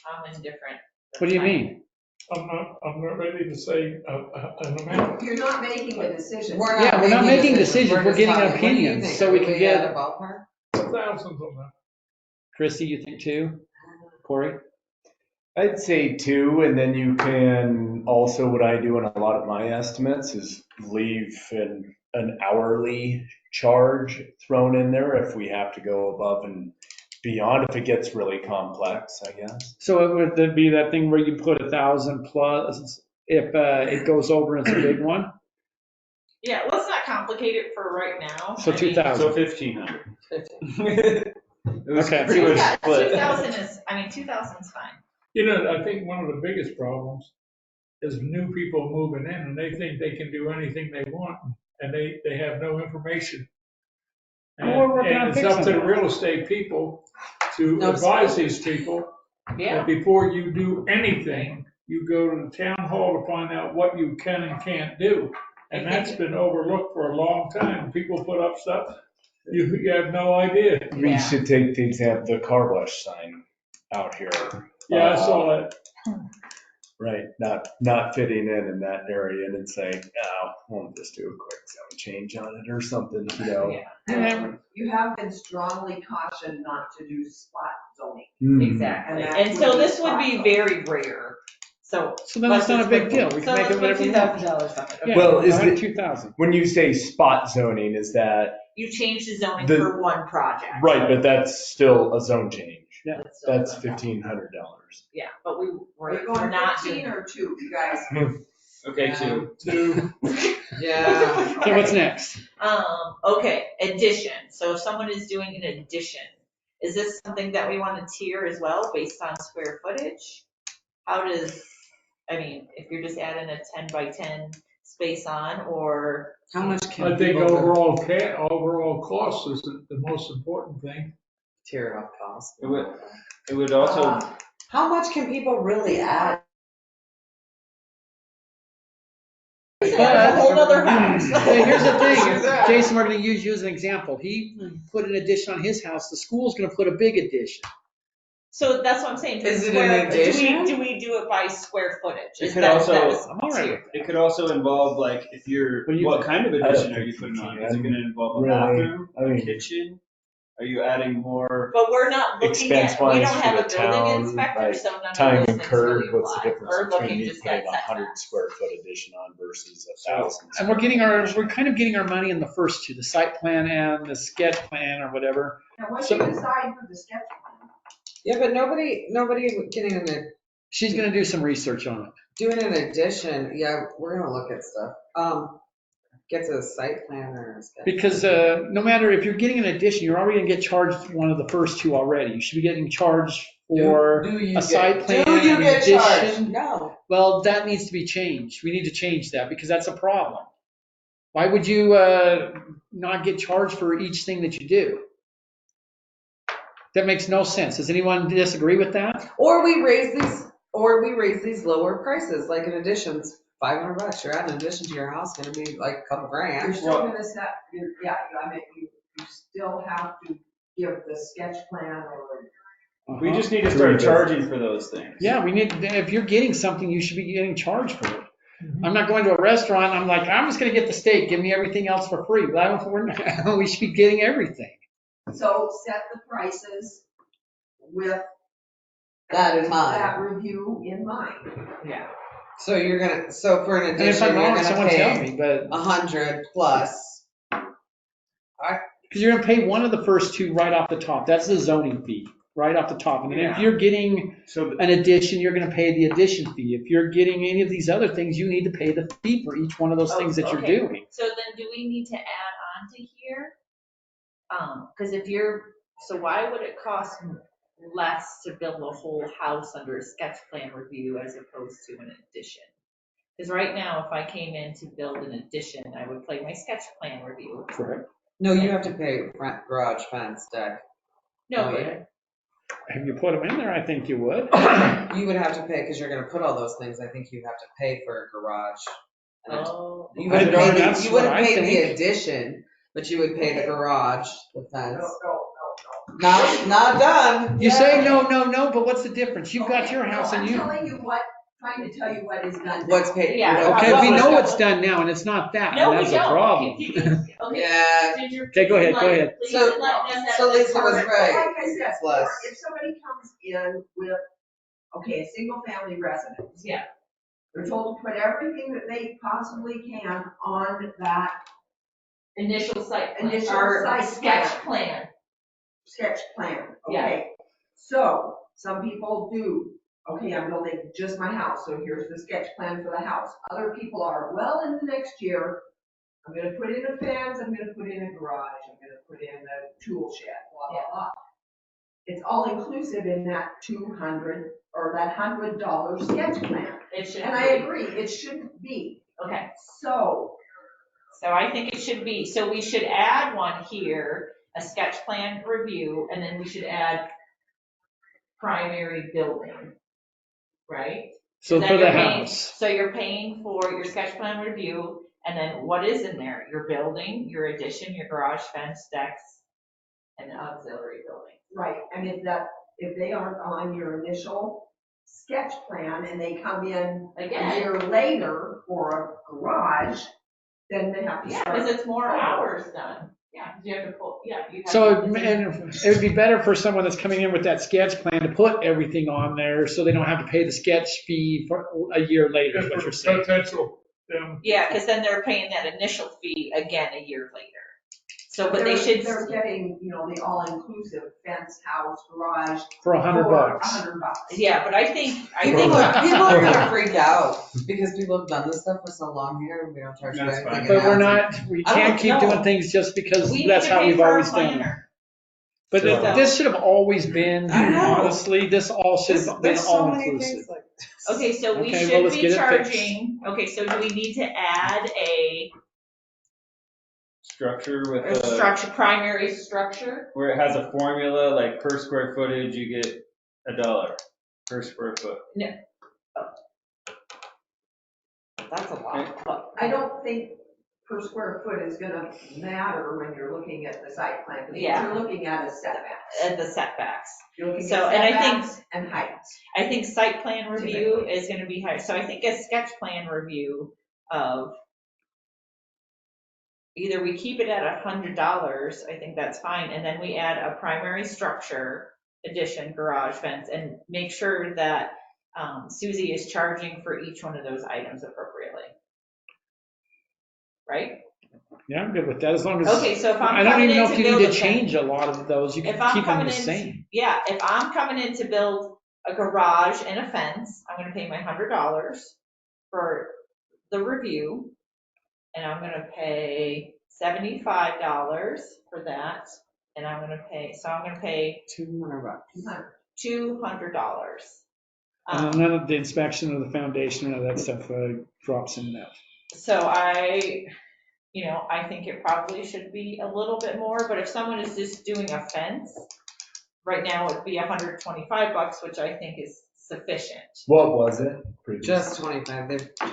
I'm indifferent. What do you mean? I'm not ready to say an amount. You're not making a decision. Yeah, we're not making decisions, we're just getting talking. What do you opinions, think? so we Are can at get. a ballpark? Thousands on that. Chrissy, you think 2? Corey? I'd say 2, and then you can also, what I do in a lot of my estimates is leave an hourly charge thrown in there if we have to go above and beyond, if it gets really complex, I guess. So it would then be that thing where you put 1,000 plus if it goes over and it's a big one? Yeah, let's not complicate it for right now. So 2,000. So 1,500. It was Okay. pretty much Yeah, split. 2,000 is, 2,000 is fine. I think one of the biggest problems is new people moving in and they think they can do anything they want and they have no information. And, Well, we're working on and it's up fixing to the that. real estate people to No, advise these people Yeah. that before you do anything, you go to the town hall to find out what you can and can't do. And that's been overlooked for a long time. People put up stuff, you have no idea. We Yeah. should take the example, the car wash sign out here. Yeah, I saw that. Right, not fitting in that area, and it's like, oh, won't just do a quick zone change on it or something, you know? And you have been strongly cautioned not to do spot zoning. Exactly. And that And so would be this would be spot very rare. So. So then it's not a big deal. We So can make let's it put whatever we want. $2,000 on it. Yeah, Well, is around it- 2,000. When you say spot zoning, is that, You change the zoning The- for one project. right, but that's still a zone change. Yeah. still- That's $1,500. Yeah, but we're We're going not 15 doing. or 2, you guys. Okay, two. Yeah. So what's next? Okay, addition. So if someone is doing an addition, is this something that we want to tier as well based on square footage? How does, I mean, if you're just adding a 10 by 10 space on, or, How much can I think people go overall cost is the most important thing. tear it off cost? It would also, How much can people really add? that's a whole nother house. Hey, here's the thing, Jason, we're gonna use you as an example. He put an addition on his house, the school's gonna put a big addition. So that's what I'm saying. Is it Square- an addition? Do we do it by square footage? It Is could that- also- that was I'm all right tier. with that. it could also involve, like, if you're, What do you what think? kind of I don't addition are think you you putting on? can. Is it gonna involve a Really? bathroom, I mean- kitchen? Are you adding more? But we're not looking at, we Expense-wise don't have for a the building town, inspector, like, so none of Time those things incurred, really what's the apply. difference We're between looking you just putting at a 100 setbacks. square foot addition on versus a 1,000? And we're kind of getting our money in the first two, the site plan and the sketch plan or whatever. Now, what So- do you decide for the sketch plan? Yeah, but nobody She's gonna do some research on it. doing an addition. Yeah, we're gonna look at stuff. Get to the site plan or. Because no matter if you're getting an addition, you're already gonna get charged one of the first two already. You should be getting charged for a site plan Do you and get charged? addition. No. Well, that needs to be changed. We need to change that because that's a problem. Why would you not get charged for each thing that you do? That makes no sense. Does anyone disagree with that? Or we raise these lower prices, like an addition's $500. You're adding an addition to your house, gonna be like a couple You're grand. still gonna set, I mean, you still have to give the sketch plan or. We just need to start charging for those things. Yeah, we need, if you're getting something, you should be getting charged for it. I'm not going to a restaurant, I'm like, I'm just gonna get the steak, give me everything else for free. But I don't, we should be getting everything. So set the prices with That in mind. that review in mind. Yeah. So so for an And if addition, I'm you're wrong, gonna someone tell pay me, but, 100 plus. because you're gonna pay one of the first two right off the top. That's the zoning fee, right off the top. And then if Yeah. you're getting So an addition, you're gonna pay the addition fee. If you're getting any of these other things, you need to pay the fee for each one of those things that you're Okay. doing. So then do we need to add on to here? Cause if you're, so why would it cost less to build a whole house under a sketch plan review as opposed to an addition? Cause right now, if I came in to build an addition, I would play my sketch plan review. Correct. No, you have to pay front garage fence deck. No, Oh, but yeah. If you put them in there, I think you would. You would have to pay, because you're gonna put all those things, I think you have to pay for a garage. And Oh, You wouldn't I know, pay, that's you wouldn't what I pay the think. addition, but you would pay the garage, the fence. No. Not done. You say no, but what's the difference? You've got Okay, your house no, and you. I'm telling you what, trying to tell you what is done. now. What's paid? Yeah. Okay, What we was know that? what's done now and it's not that, no, and we that's don't. a problem. Okay. Yeah. Did you Okay, go ahead, please go ahead. please So- enlighten us so at the Lisa was current- right. Like I said, It's less. if somebody comes in with, okay, a single family residence. Yeah. They're told to put everything that they possibly can on that Initial site plan. Initial or site sketch plan. plan. sketch plan, Yeah. okay? So, some people do, okay, I'm building just my house, so here's the sketch plan for the house. Other people are, well, in the next year, I'm gonna put in a fence, I'm gonna put in a garage, I'm gonna put in a tool shed, blah, blah, blah. It's all inclusive in that 200, or that $100 sketch plan. It should And be. I agree, it shouldn't be. Okay, So, so I think it should be, so we should add one here, a sketch plan review, and then we should add primary building, right? So Then for the you're paying- house, So you're paying for your sketch plan review, and then what is in there? Your building, your addition, your garage, fence, decks, and auxiliary building. right, and if they aren't on your initial sketch plan and they come in a Again, year later for a garage, then they have to yeah, start. because it's more hours done. Yeah, because you have to pull, yeah. You have So, to- and it would be better for someone that's coming in with that sketch plan to put everything on there so they don't have to pay the sketch fee for a year later, is what you're saying. Potential, Yeah, because then they're paying that initial fee again a year later. So, but they should. They're getting, the all-inclusive fence, house, garage. For $100. $100. Yeah, but I think People are gonna freak out because people have done this stuff for so long here and we don't charge you That's anything. fine. in But we're housing. not, we I can't don't keep know. doing things just because we need that's to how pay we've for our always done it. planner. But So- this should have always been, I know. honestly, this all should have been There's so all many inclusive. things like. Okay, so we Okay, well, should let's be get it fixed. charging, okay, so do we need to add a Structure with a, structure, primary structure? where it has a formula, like per square footage, you get $1 per square foot. That's a lot. Look, I don't think per square foot is gonna matter when you're looking at the site plan. Because Yeah. what you're looking at is setbacks. And the setbacks. You're looking So, at and I think- setbacks and height. I think site plan review is gonna be higher, so I think a sketch plan review of either we keep it at $100, I think that's fine, and then we add a primary structure, addition, garage, fence, and make sure that Susie is charging for each one of those items appropriately. Right? Yeah, I'm good with that, as long as. Okay, so if I'm I don't coming even know in if to you build need a to fence. change a lot of those, you If can I'm keep them coming the in, same. yeah, if I'm coming in to build a garage and a fence, I'm gonna pay my $100 for the review. And I'm gonna pay $75 for that, and I'm gonna pay $200. $200. And none of the inspection of the foundation, none of that stuff drops in that. So I think it probably should be a little bit more, but if someone is just doing a fence, right now it'd be $125, which I think is sufficient. What was it? Just 25,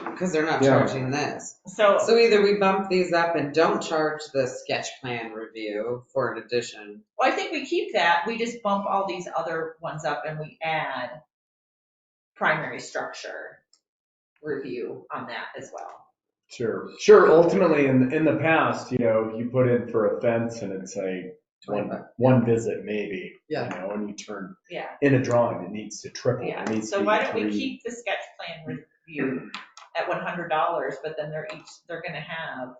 because they're not Yeah. charging this. So, So either we bump these up and don't charge the sketch plan review for an addition. well, I think we keep that, we just bump all these other ones up and we add primary structure review on that as well. Sure. Ultimately, in the past, you put in for a fence and it's like one visit maybe. Yeah. And you turn Yeah. in a drawing, it needs to triple. Yeah, It needs so to be why don't we 3. keep the sketch plan review at $100, but then they're gonna have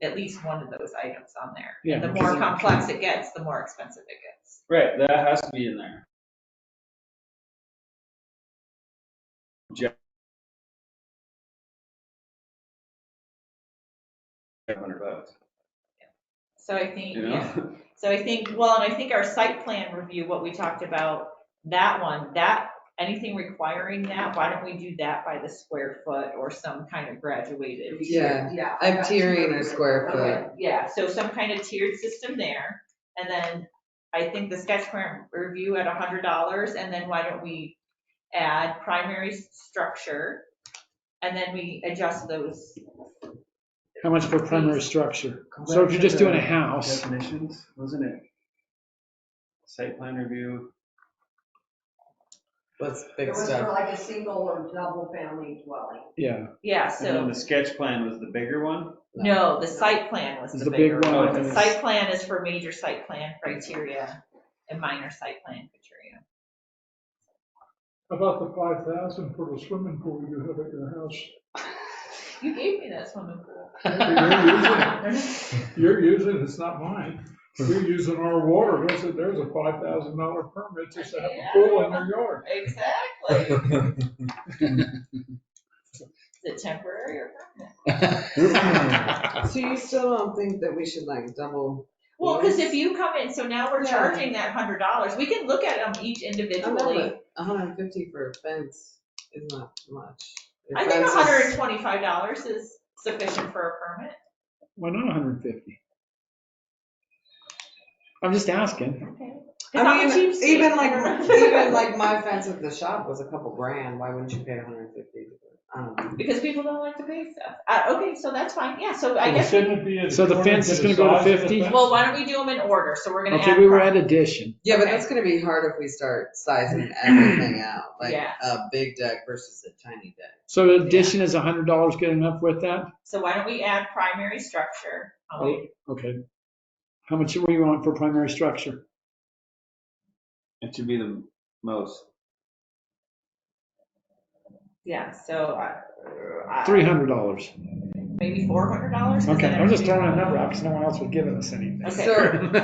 at least one of those items on there. Yeah, And the because more they're- complex it gets, the more expensive it gets. Right, that has to be in there. $500, So I think, you know? yeah, so I think, well, and I think our site plan review, what we talked about, that one, anything requiring that, why don't we do that by the square foot or some kind of graduated? Yeah, Yeah. I'm tiering a square foot. Okay, yeah, so some kind of tiered system there, and then I think the sketch plan review at $100, and then why don't we add primary structure, and then we adjust those. How much for primary structure? So if you're just doing a house, Definitions, wasn't it? Site plan review. What's It big was for stuff? like a single or double family dwelling. yeah, Yeah, And then so, the sketch plan was the bigger one? no, the site plan was It's the the big bigger one, one. The yes. site plan is for major site plan criteria and minor site plan criteria. How about the 5,000 for the swimming pool you have at your house? You gave me that swimming pool. You're using it, it's not mine. You're using our water, there's a $5,000 permit just to have a pool in your yard. Exactly. Is it temporary or permanent? So you still don't think that we should like double? Well, because if you come in, so now we're Yeah. charging that $100, we can look at them each I know, individually. but 150 for a fence is not much. Your I think fence is- $125 is sufficient for a permit. why not 150? I'm just asking. Okay. I mean, even like my fence at the shop was a couple grand. Why wouldn't you pay 150? Because people don't like to pay stuff. Okay, so that's fine, yeah, so I Well, guess, shouldn't it be So the according fence is the gonna go to size of the 50? fence? well, why don't we do them in order, so we're gonna add. Okay, we were at addition. Yeah, but Okay. that's gonna be hard if we start sizing everything out, like Yeah. a big deck versus a tiny deck. So addition is $100 good enough with that? So why don't we add primary structure? Okay. How much do you want for primary structure? It should be the most. Yeah, so, $300. maybe $400? Okay, I'm just throwing a number out because no one else would give us anything. Okay. So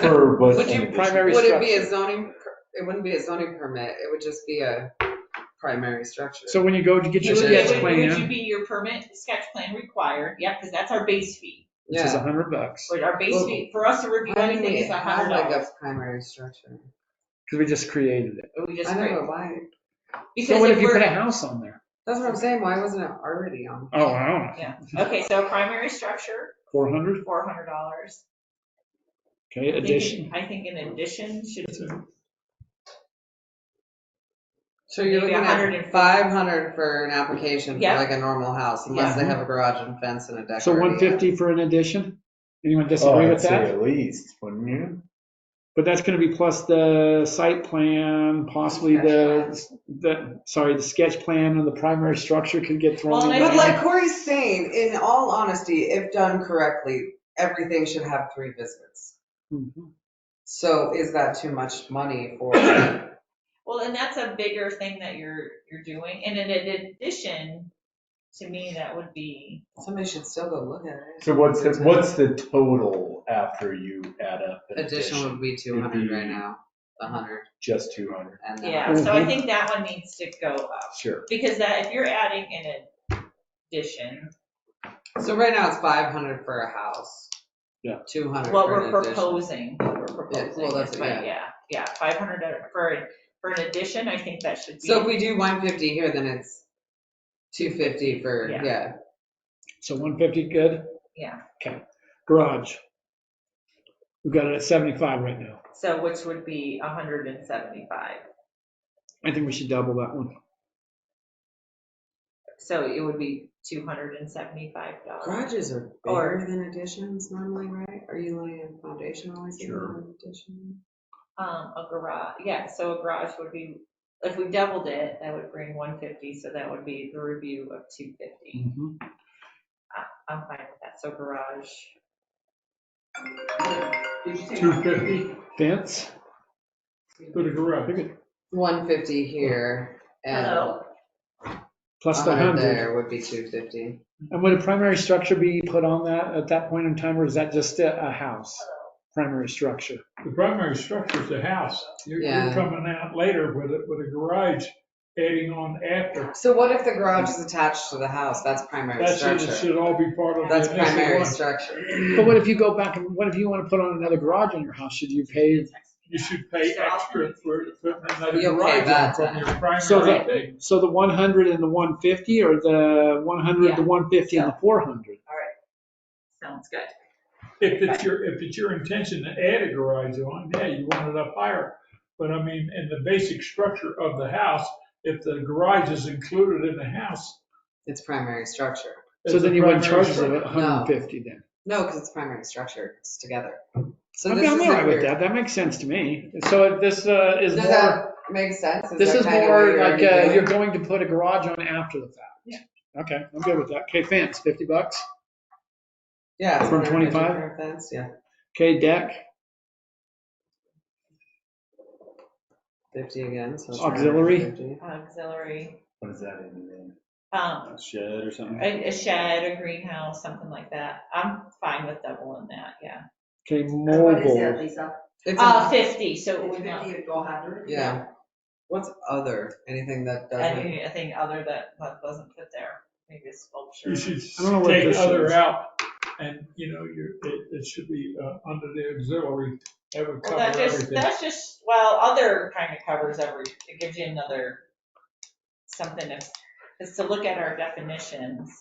For what? Would you- Primary would it be a structure. zoning, it wouldn't be a zoning permit, it would just be a primary structure. So when you go to get your Would sketch would you plan, be your permit sketch plan required? Yeah, because that's our base fee. which is Yeah. $100, But our base fee, for us to review Why do anything we is have like $100. a primary structure? because we just created it. We just I create. don't know why. Because So what if you we're- put a house on there? That's what I'm saying, why wasn't it already on? Oh, I don't know. Yeah, okay, so primary structure, 400? $400. Okay, addition. I think an addition should, So you're Maybe looking 150. at 500 for an application for Yeah. like a normal house, unless they Yeah. have a garage and fence and a deck. So already. 150 for an addition? Anyone Oh, disagree I'd with say that? at least, wouldn't you? But that's gonna be plus the site plan, possibly the sketch plan and the primary structure could get thrown Well, in. and But I- there. like Corey's saying, in all honesty, if done correctly, everything should have 3 visits. Mhm. So is that too much money for? well, and that's a bigger thing that you're doing. And in addition, to me, that would be, Somebody should still go look at it. So what's the total after you add up an Addition would be 200 right now, 100, Just 200. and then. yeah, so I think that one needs to go up. Sure. Because that, if you're adding an addition, So right now it's 500 for a house. Yeah. 200 what for we're an addition. proposing, that's- but yeah, 500 for an addition, I think that should be. So if we do 150 here, then it's 250 for, Yeah. yeah. So 150 good? Yeah, Okay. Garage. We've got it at 75 right now. so which would be 175. I think we should double that one. So it would be $275. Garages are Or- bigger than additions normally, right? Are you laying foundation always in Sure. an addition? A garage, yeah, so a garage would be, if we doubled it, that would bring 150, so that would be the review of 250. Mhm. I'm fine with that, so garage. Did you say 250 Fence? for the garage. 150 here and Hello? Plus the 100 100. there would be 250. And would a primary structure be put on that at that point in time, or is that just a house? Primary structure. The primary structure is the house. You're Yeah. coming out later with a garage adding on after. So what if the garage is attached to the house? That's primary That should, structure. it should all be part of the That's initial primary one. structure. But what if you go back and what if you want to put on another garage on your house? Should you pay? You should pay extra for putting another You'll pay garage that on from your primary. So thing. So the 100 and the 150, or the 100, the 150 and the 400? Sounds good. If it's your intention to add a garage on, yeah, you want it up higher. But I mean, in the basic structure of the house, if the garage is included in the house. It's primary structure. So it's then a you wouldn't primary charge us structure. 150 then? No, because it's primary structure. It's together. So I'm this all is right with weird. that. That makes sense to me. So this is Does more. that make sense? This that is kinda what more you're like already doing? you're going to put a garage on after the fact. Yeah. Okay, I'm good with that. Okay, fence, $50. Yeah. it's From 150 25? for a fence, yeah. Okay, deck, 50 again, so it's Auxiliary? 150. Auxiliary, What does that even mean? um, A shed or something. a shed, a greenhouse, something like that. I'm fine with doubling that, yeah. okay, What is that, mobile. Lisa? It's a- 50, so it It's would not, 50 to 100? Yeah. What's other? Anything that doesn't? anything other that doesn't fit there, maybe a sculpture. You should I don't know what take this other is. out and, it should be under the auxiliary. That would Well, cover everything. that's just, well, other kind of covers it gives you another, something is to look at our definitions.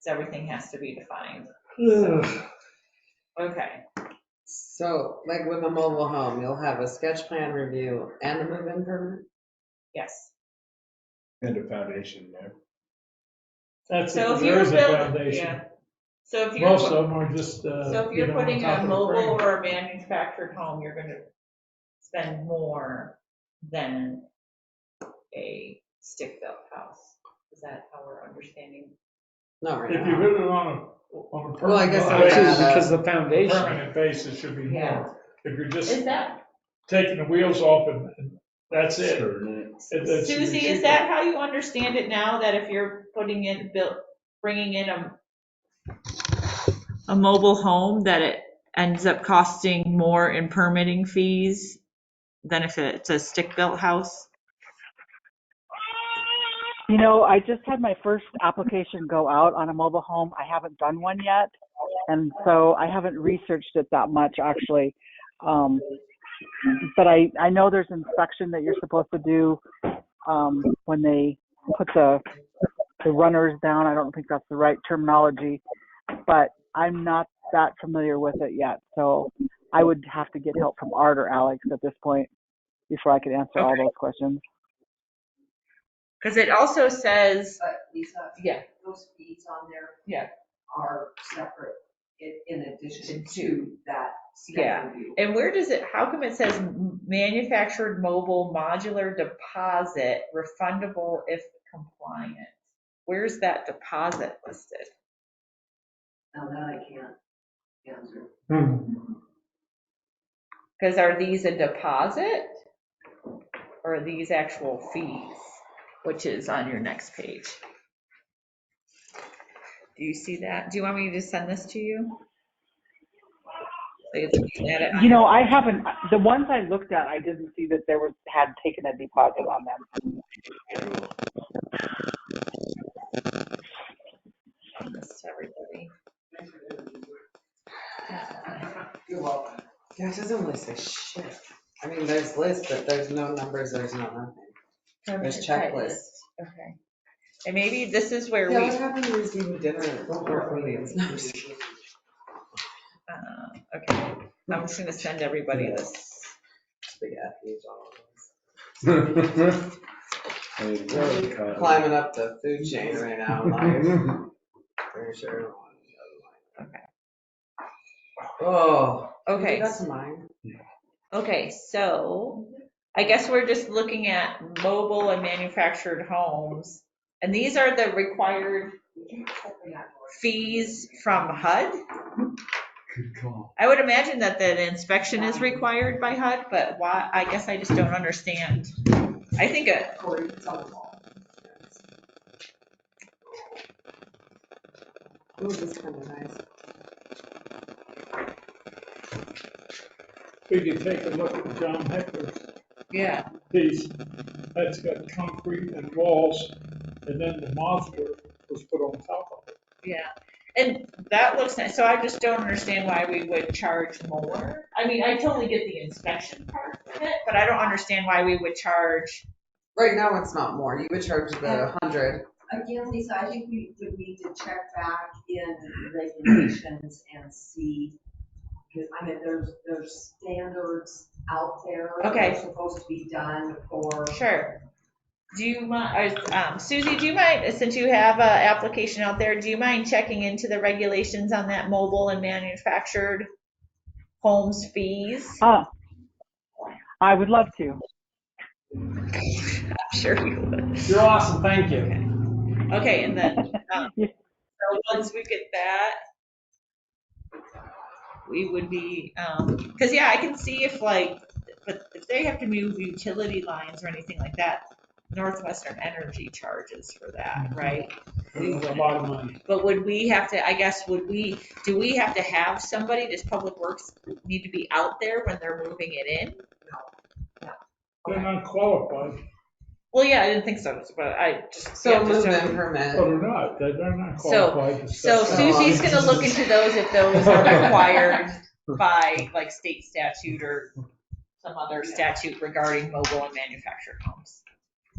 So everything has to be defined. Okay, So, like with a mobile home, you'll have a sketch plan review and a move-in permit? yes. And a foundation there. That's So if if you there were is a building, foundation. yeah. So if you're, Most of them are just, so if you you're know, on putting top a of the mobile frame. or a manufactured home, you're gonna spend more than a stick-built house. Is that how we're understanding? Not right If you now. put it on a Well, I guess permanent it's basis, Because the a foundation. permanent basis should be Yeah. more. If you're just Is that, taking the wheels off and that's it. That should be Susie, is cheaper. that how you understand it now, that if you're bringing in a mobile home, that it ends up costing more in permitting fees than if it's a stick-built house? You know, I just had my first application go out on a mobile home. I haven't done one yet. And so I haven't researched it that much actually. But I know there's inspection that you're supposed to do when they put the runners down. I don't think that's the right terminology, but I'm not that familiar with it yet. So I would have to get help from Art or Alex at this point before I could answer all those questions. Because it also says, But Lisa, yeah, those fees on there. Yeah. Are separate in addition to that. Yeah. review. And where does it, how come it says manufactured mobile modular deposit refundable if compliant? Where's that deposit listed? Now that I can't answer. Because are these a deposit or are these actual fees, which is on your next page? Do you see that? Do you want me to send this to you? So you can look at it on You know, your- I haven't, the ones I looked at, I didn't see that there was, had taken a deposit on them. Send this to everybody. You're welcome. Yeah, it doesn't really say shit. I mean, there's lists, but there's no numbers, there's no nothing. There's checklists. Okay. And maybe this is where Yeah, we, what happened to receiving dinner before Indians? No, I'm just kidding. okay, I'm just gonna send everybody this. Big FUs on all. Climbing up the food chain right now in life. Very sure. Okay. Oh. Okay. That's mine. Okay, so I guess we're just looking at mobile and manufactured homes. And these are the required fees from HUD? Good call. I would imagine that the inspection is required by HUD, but why, I guess I just don't understand. I think Ooh, this is kind of nice. We could take a look at John Heckler's yeah, piece. That's got concrete and walls, and then the modular was put on top of it. yeah. And that looks nice, so I just don't understand why we would charge more. I mean, I totally get the inspection part of it, but I don't understand why we would charge. Right now, it's not more. You would charge the 100. Again, Lisa, I think we would need to check back in regulations and see, because I mean, there's standards out there. Okay. That are supposed to be done for. Sure. Do you mind, Susie, do you mind, since you have an application out there, do you mind checking into the regulations on that mobile and manufactured homes fees? I would love to. I'm sure you would. You're awesome, thank you. Okay, and then, so once we get that, we would be, because yeah, I can see if but if they have to move utility lines or anything like that, Northwestern Energy charges for that, right? It's a lot of money. But would we have to, I guess, do we have to have somebody, does Public Works need to be out there when they're moving it in? They're not qualified. Well, yeah, I didn't think so, but I just. So yeah, just move-in don't- permit. But they're not qualified. to So set Susie's that. gonna look into those if those are required by like state statute or some other statute regarding mobile and manufactured homes.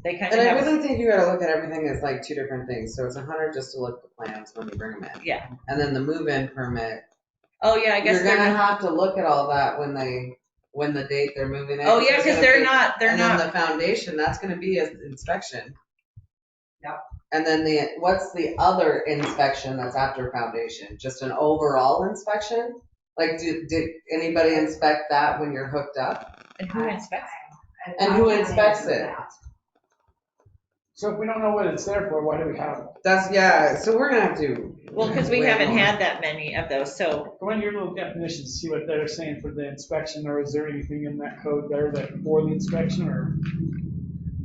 They kind of And I have, really think you gotta look at everything as like two different things. So it's 100 just to look at the plans when you bring them in. yeah. And then the move-in permit, Oh, yeah, I guess you're they're gonna not. have to look at all that when the date they're moving in. Oh, yeah, because they're And not, then the foundation, that's gonna be an inspection. Yep. And then what's the other inspection that's after foundation? Just an overall inspection? Like, did anybody inspect that when you're hooked up? And who inspects? And who inspects it? So if we don't know what it's there for, why do we have it? Yeah, so we're gonna have to. Well, because we wait haven't on it. had that many of those, so Go into your little definitions, see what they're saying for the inspection, or is there anything in that code there that for the inspection, or?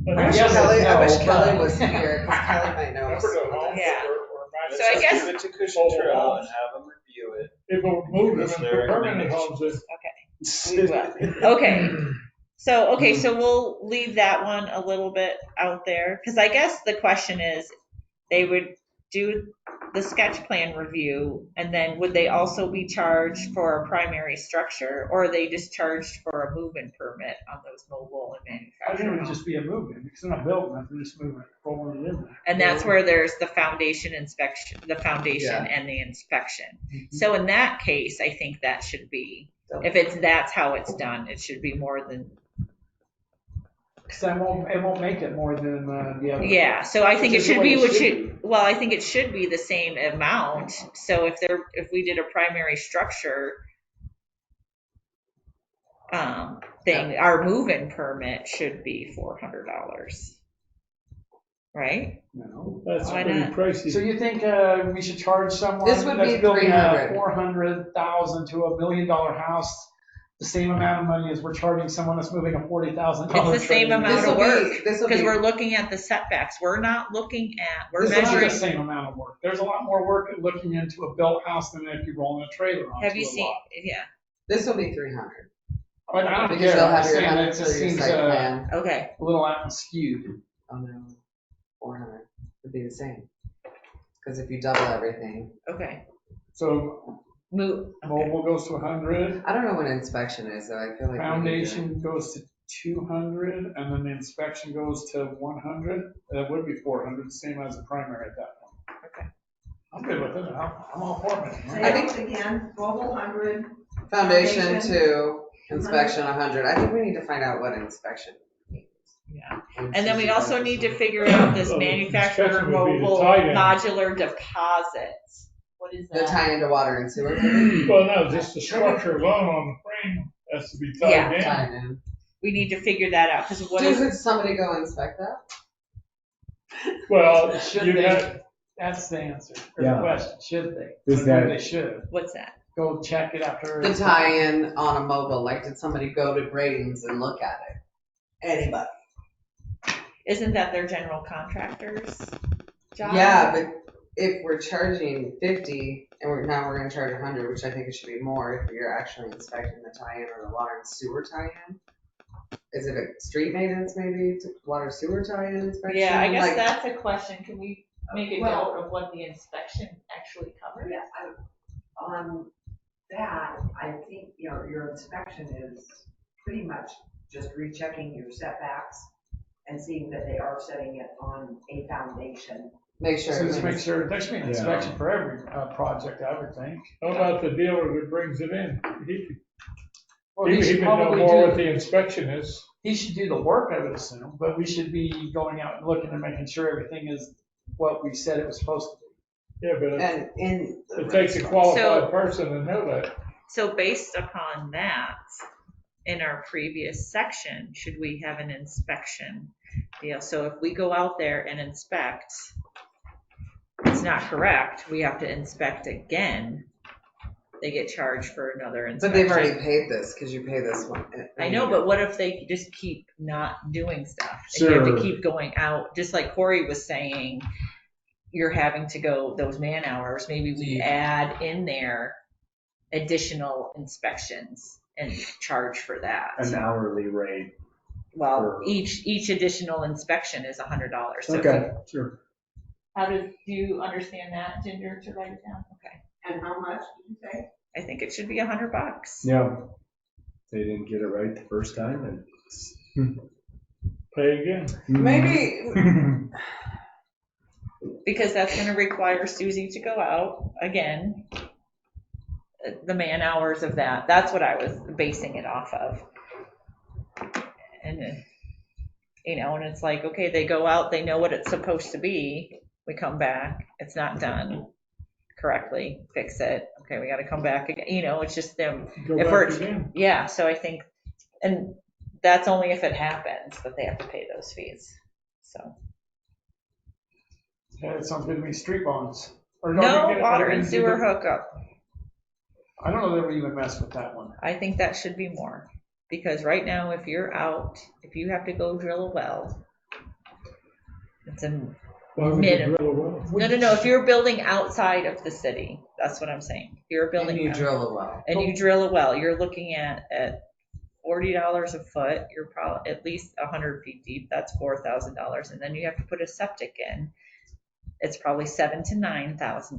And I wish Yes, Kelly, I wish no, Kelly but- was here, because Kelly might know. remember the homes Yeah. that were So I guess- Give it to Cushing Trail and have them review it. People moved them That's and their put permanent recommendation. homes in. we will. Okay. So we'll leave that one a little bit out there, because I guess the question is, they would do the sketch plan review, and then would they also be charged for a primary structure, or are they just charged for a move-in permit on those mobile and I think it manufactured would homes? just be a movement, because they're not built enough, they're just moving, rolling it in there. And that's where there's the foundation inspection, the foundation Yeah. and the inspection. Mhm. So in that case, I think that should be, if that's how it's done, it should be more than, Because it won't make it more than the other. yeah, so I think it Which is the should way be it what should well, I think it should be the same amount. So if we did a primary structure thing, our move-in permit should be $400. Right? No. That's Why pretty not? pricey. So you think we should charge someone This would be that's building a $300. $400,000 to $1 million house the same amount of money as we're charging someone that's moving a $40,000? It's the same amount This of will work, be, this will because be. we're looking at the setbacks. We're not looking at, we're This will be It's not the measuring. same amount of work. There's a lot more work at looking into a built house than if you're rolling a trailer onto Have you a seen, lot. yeah, This will be 300. But I don't Because care. you'll I'm have your saying it 100 just for your seems site a plan. okay, little skewed. Oh no, 400 would be the same. Because if you double everything, okay. So Move, mobile goes to 100, I don't know what inspection is, though. I feel like. we need to- foundation goes to 200, and then the inspection goes to 100. That would be 400, the same as the primary at that point. Okay. I'm good with it. I'm all for it. I think again, mobile 100. Foundation Foundation. 2, inspection 100. I think we need to find out what inspection means. yeah. And then we also need to figure out this Well, manufacturer inspection would be the mobile tie-in. modular deposits. What is The that? tie into water and sewer, maybe? Well, no, just the structure alone on the frame has to be Yeah. tied in. Tie in. We need to figure that out, because what is, Doesn't somebody go inspect that? Well, Should you they? got, That's the answer, or Yeah. the question. Should they? Is I that- believe they should. what's that? Go check it after. The tie-in on a mobile, like did somebody go to Braden's and look at it? Anybody? Isn't that their general contractor's job? Yeah, but if we're charging 50 and now we're gonna charge 100, which I think it should be more if you're actually inspecting the tie-in or the water and sewer tie-in. Is it a street maintenance maybe, to water sewer tie-in inspection? Yeah, I guess Like, that's a question. Can we make a Well- note of what the inspection actually covers? Yeah, on that, I think, your inspection is pretty much just rechecking your setbacks and seeing that they are setting it on a foundation. Make sure. So just it make means- sure, there should be an Yeah. inspection for every project, I would think. how about the dealer that brings it in? Well, He should should know probably more do- what the inspection is. He should do the work, I would assume, but we should be going out and looking and making sure everything is what we said it was supposed to be. Yeah, but And in. it takes a qualified person to know that. So based upon that, in our previous section, should we have an inspection deal? So if we go out there and inspect, it's not correct, we have to inspect again. They get charged for another But inspection. they've already paid this, because you pay this one. I know, but what if they just keep not doing stuff? And you have Sure. to keep going out, just like Corey was saying, you're having to go those man hours, maybe we add in there additional inspections and charge for that. An hourly rate. Well, for- each additional inspection is $100. So Okay, sure. do you understand that, Ginger, to write it down? Okay. And how much did you say? I think it should be $100. Yeah. They didn't get it right the first time and. Pay again. Maybe, Because that's gonna require Susie to go out again. The man hours of that, that's what I was basing it off of. And, and it's like, okay, they go out, they know what it's supposed to be, we come back, it's not done correctly, fix it. Okay, we got to come back again. You know, it's just them. Go If back we're, again. yeah, so I think, and that's only if it happens that they have to pay those fees. So Yeah, that sounds good to me. Street bonds. Or no we water we and do sewer the- hookup. I don't know that we even mess with that one. I think that should be more, because right now, if you're out, if you have to go drill a well, it's a Why would you minimum. drill a well? No, if you're building outside of the city, that's what I'm saying. If you're building. And you drill a well. And you drill a well, you're looking at $40 a foot, you're probably at least 100 feet deep, that's $4,000. And then you have to put a septic in. It's probably $7,000 to $9,000.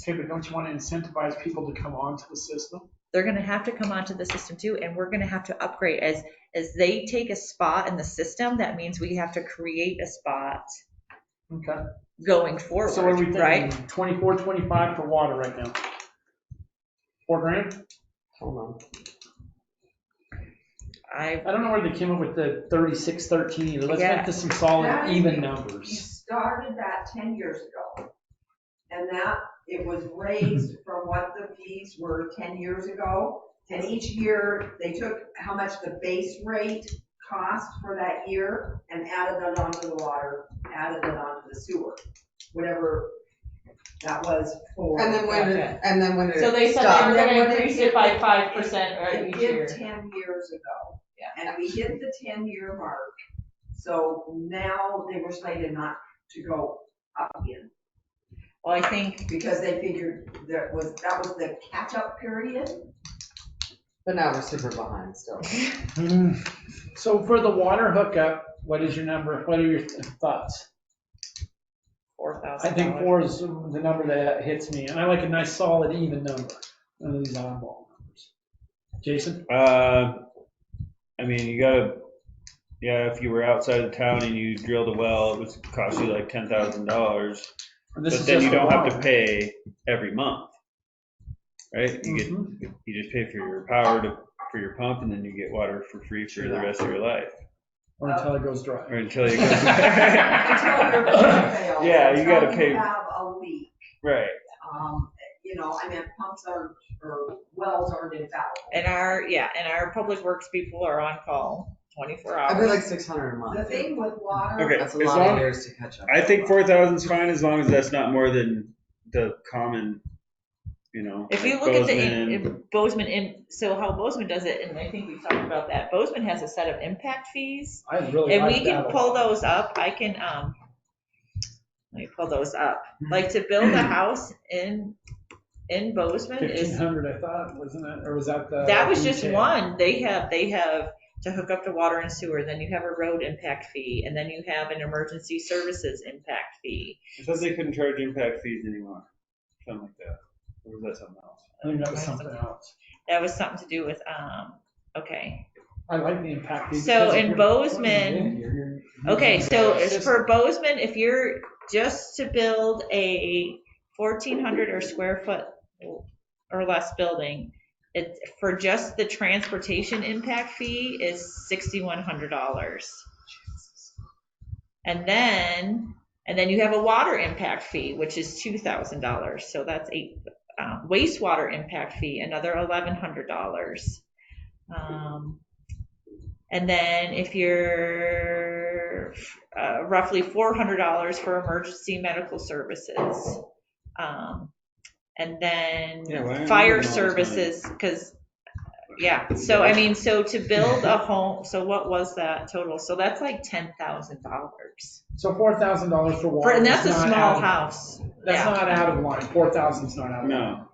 Okay, but don't you want to incentivize people to come onto the system? They're gonna have to come onto the system too, and we're gonna have to upgrade. As they take a spot in the system, that means we have to create a spot Okay. going forward, So what are we thinking? right? 24, 25 for water right now. $4,000? Hold on. I I don't know where they came up with the 36, 13 either. Let's Yeah. make this some solid, That is- even You numbers. started that 10 years ago. And that, it was raised from what the fees were 10 years ago. And each year, they took how much the base rate cost for that year and added it onto the water, added it onto the sewer, whatever that was for. And then when Gotcha. did So they it said stop? they were Then gonna when they increase did it by the- 5% right It each did year. 10 years ago. Yeah. And we hit the 10-year mark. So now they were slated not to go up again Well, I think, because they figured that was the catch-up period. But now we're super behind still. So for the water hookup, what is your number? What are your thoughts? $4,000. I think 4 is the number that hits me, and I like a nice solid even number. None of these oddball numbers. Jason? I mean, if you were outside of town and you drilled a well, it would cost you like $10,000, And this but is then just you don't for have to water. pay every month, right? Mhm. You just pay for your power for your pump, and then you get water for free for the rest of your life, Or until it goes dry. or until you go. Until your pump fails. Yeah, you gotta until pay. you have a leak. Right. I mean, pumps are, or wells aren't infallible. And our public works people are on call 24 I pay hours. like 600 a month. The thing with water. Okay. That's a as lot long- of years to catch up. I think 4,000 is fine as long as that's not more than the common, If like you look at Bozeman. Bozeman, so how Bozeman does it, and I think we talked about that, Bozeman has a set of impact fees, I really and like we can that a pull lot. those up. I can, let me pull those up. Like to build a house in Bozeman is, 1,500, I thought, wasn't it? Or was that the? that was just retail? one. They have to hook up to water and sewer, then you have a road impact fee, and then you have an emergency services impact fee. I thought they couldn't charge impact fees anymore, something like that. Or was that something else? I think that was something else. That was something to do with, okay. I like the impact. fees So because if in you're Bozeman- putting it in here, you're Okay, using so the as system. for Bozeman, if you're just to build a 1,400 or square foot or less building, it's for just the transportation impact fee is $6,100. And then you have a water impact fee, which is $2,000. So that's wastewater impact fee, another $1,100. And then if you're roughly $400 for emergency medical services. And then Yeah, why aren't we fire getting all this services, so I mean, so to build a home, so what was that total? So that's like $10,000. So $4,000 for water. And that's a is not small out of- house. That's Yeah. not out of line. 4,000 is not out of line. No.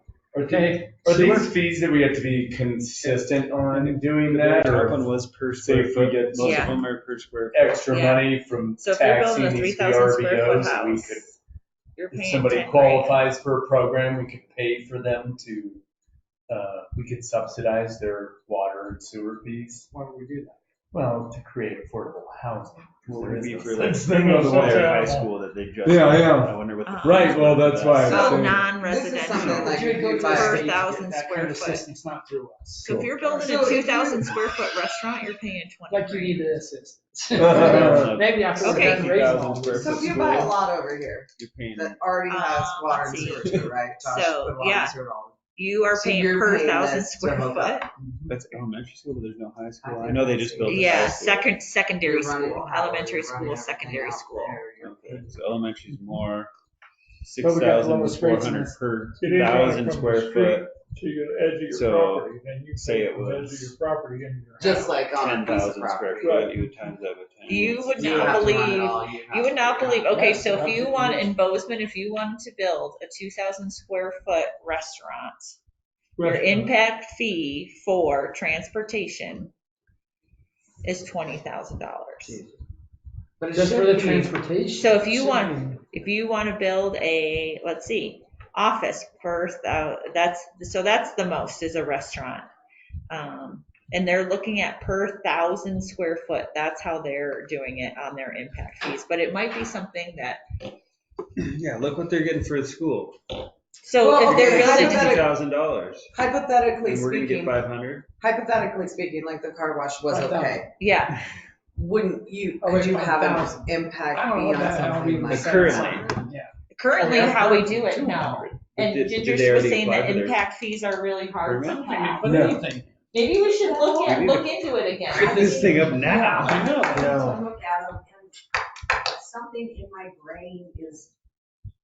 Okay. Are these fees that we have to be consistent on doing that, Top or one was per say square if we foot. get Most Yeah. of them are per square foot. extra Yeah. money from So if you're taxing building a these 3,000 square foot VRBOs, we house, could, you're if paying somebody 10 grand. qualifies for a program, we could pay for them to, we could subsidize their water and sewer fees. Why would we do that? Well, to create affordable housing. What would it be for like That's the most their high animal. school that they just? Yeah, did? yeah. I wonder what the. Right, well, that's why I'm So saying. non-residential. like, You would go to the Per state to get 1,000 that square kind of foot. assistance, not through us. So if you're building So a if 2,000 you- square foot restaurant, you're paying 20. Like you need the assistance. Uh, Maybe after we're Okay. done raising all 2,000 square this. So if you buy a lot over here You're paying. that already has water and let's see. sewer to it, right? Josh So, put water yeah. and sewer all. You are So paying you're per paying 1,000 this to square hook foot. up. That's elementary school, but there's no high school. I I know they just built. a Yeah, high school. secondary You're running school, power, elementary you're running school, everything secondary out school. there, you're- So elementary is more. But we got the lowest rates 6,400 in this. per It is running 1,000 from the square street foot. To your edge of your So, property, then you say pay it from the edge was of your property into your house. Just like on a piece 10,000 of square property. foot, you would times that with 10. You would You not have to run it believe, all, you have would to not figure it believe, out. okay, Yeah, so if you absolutely. want, in Bozeman, if you wanted to build a 2,000 square foot restaurant, your impact fee for transportation is $20,000. But it Just for should the be- transportation. So if you Should want- be. If you want to build a, let's see, office per, that's the most is a restaurant. And they're looking at per 1,000 square foot. That's how they're doing it on their impact fees. But it might be something that, Yeah, look what they're getting for the school. so Well, if they're okay, building, hypothetically- $2,000. Hypothetically And we're gonna get speaking, 500. hypothetically speaking, like the car wash was 5,000. okay. yeah, Wouldn't you, Oh, could wait, you have 5,000. an impact I don't know fee what on that, I don't something even like say currently. Yeah. currently Oh, yeah, how we do it, 200. no. And Did Ginger they was already saying that apply for their impact fees are really hard permit? to pass. But No. anything. Maybe we should look We need to into it again. Get this thing up now. I know. Yeah. Look at them, and something in my brain is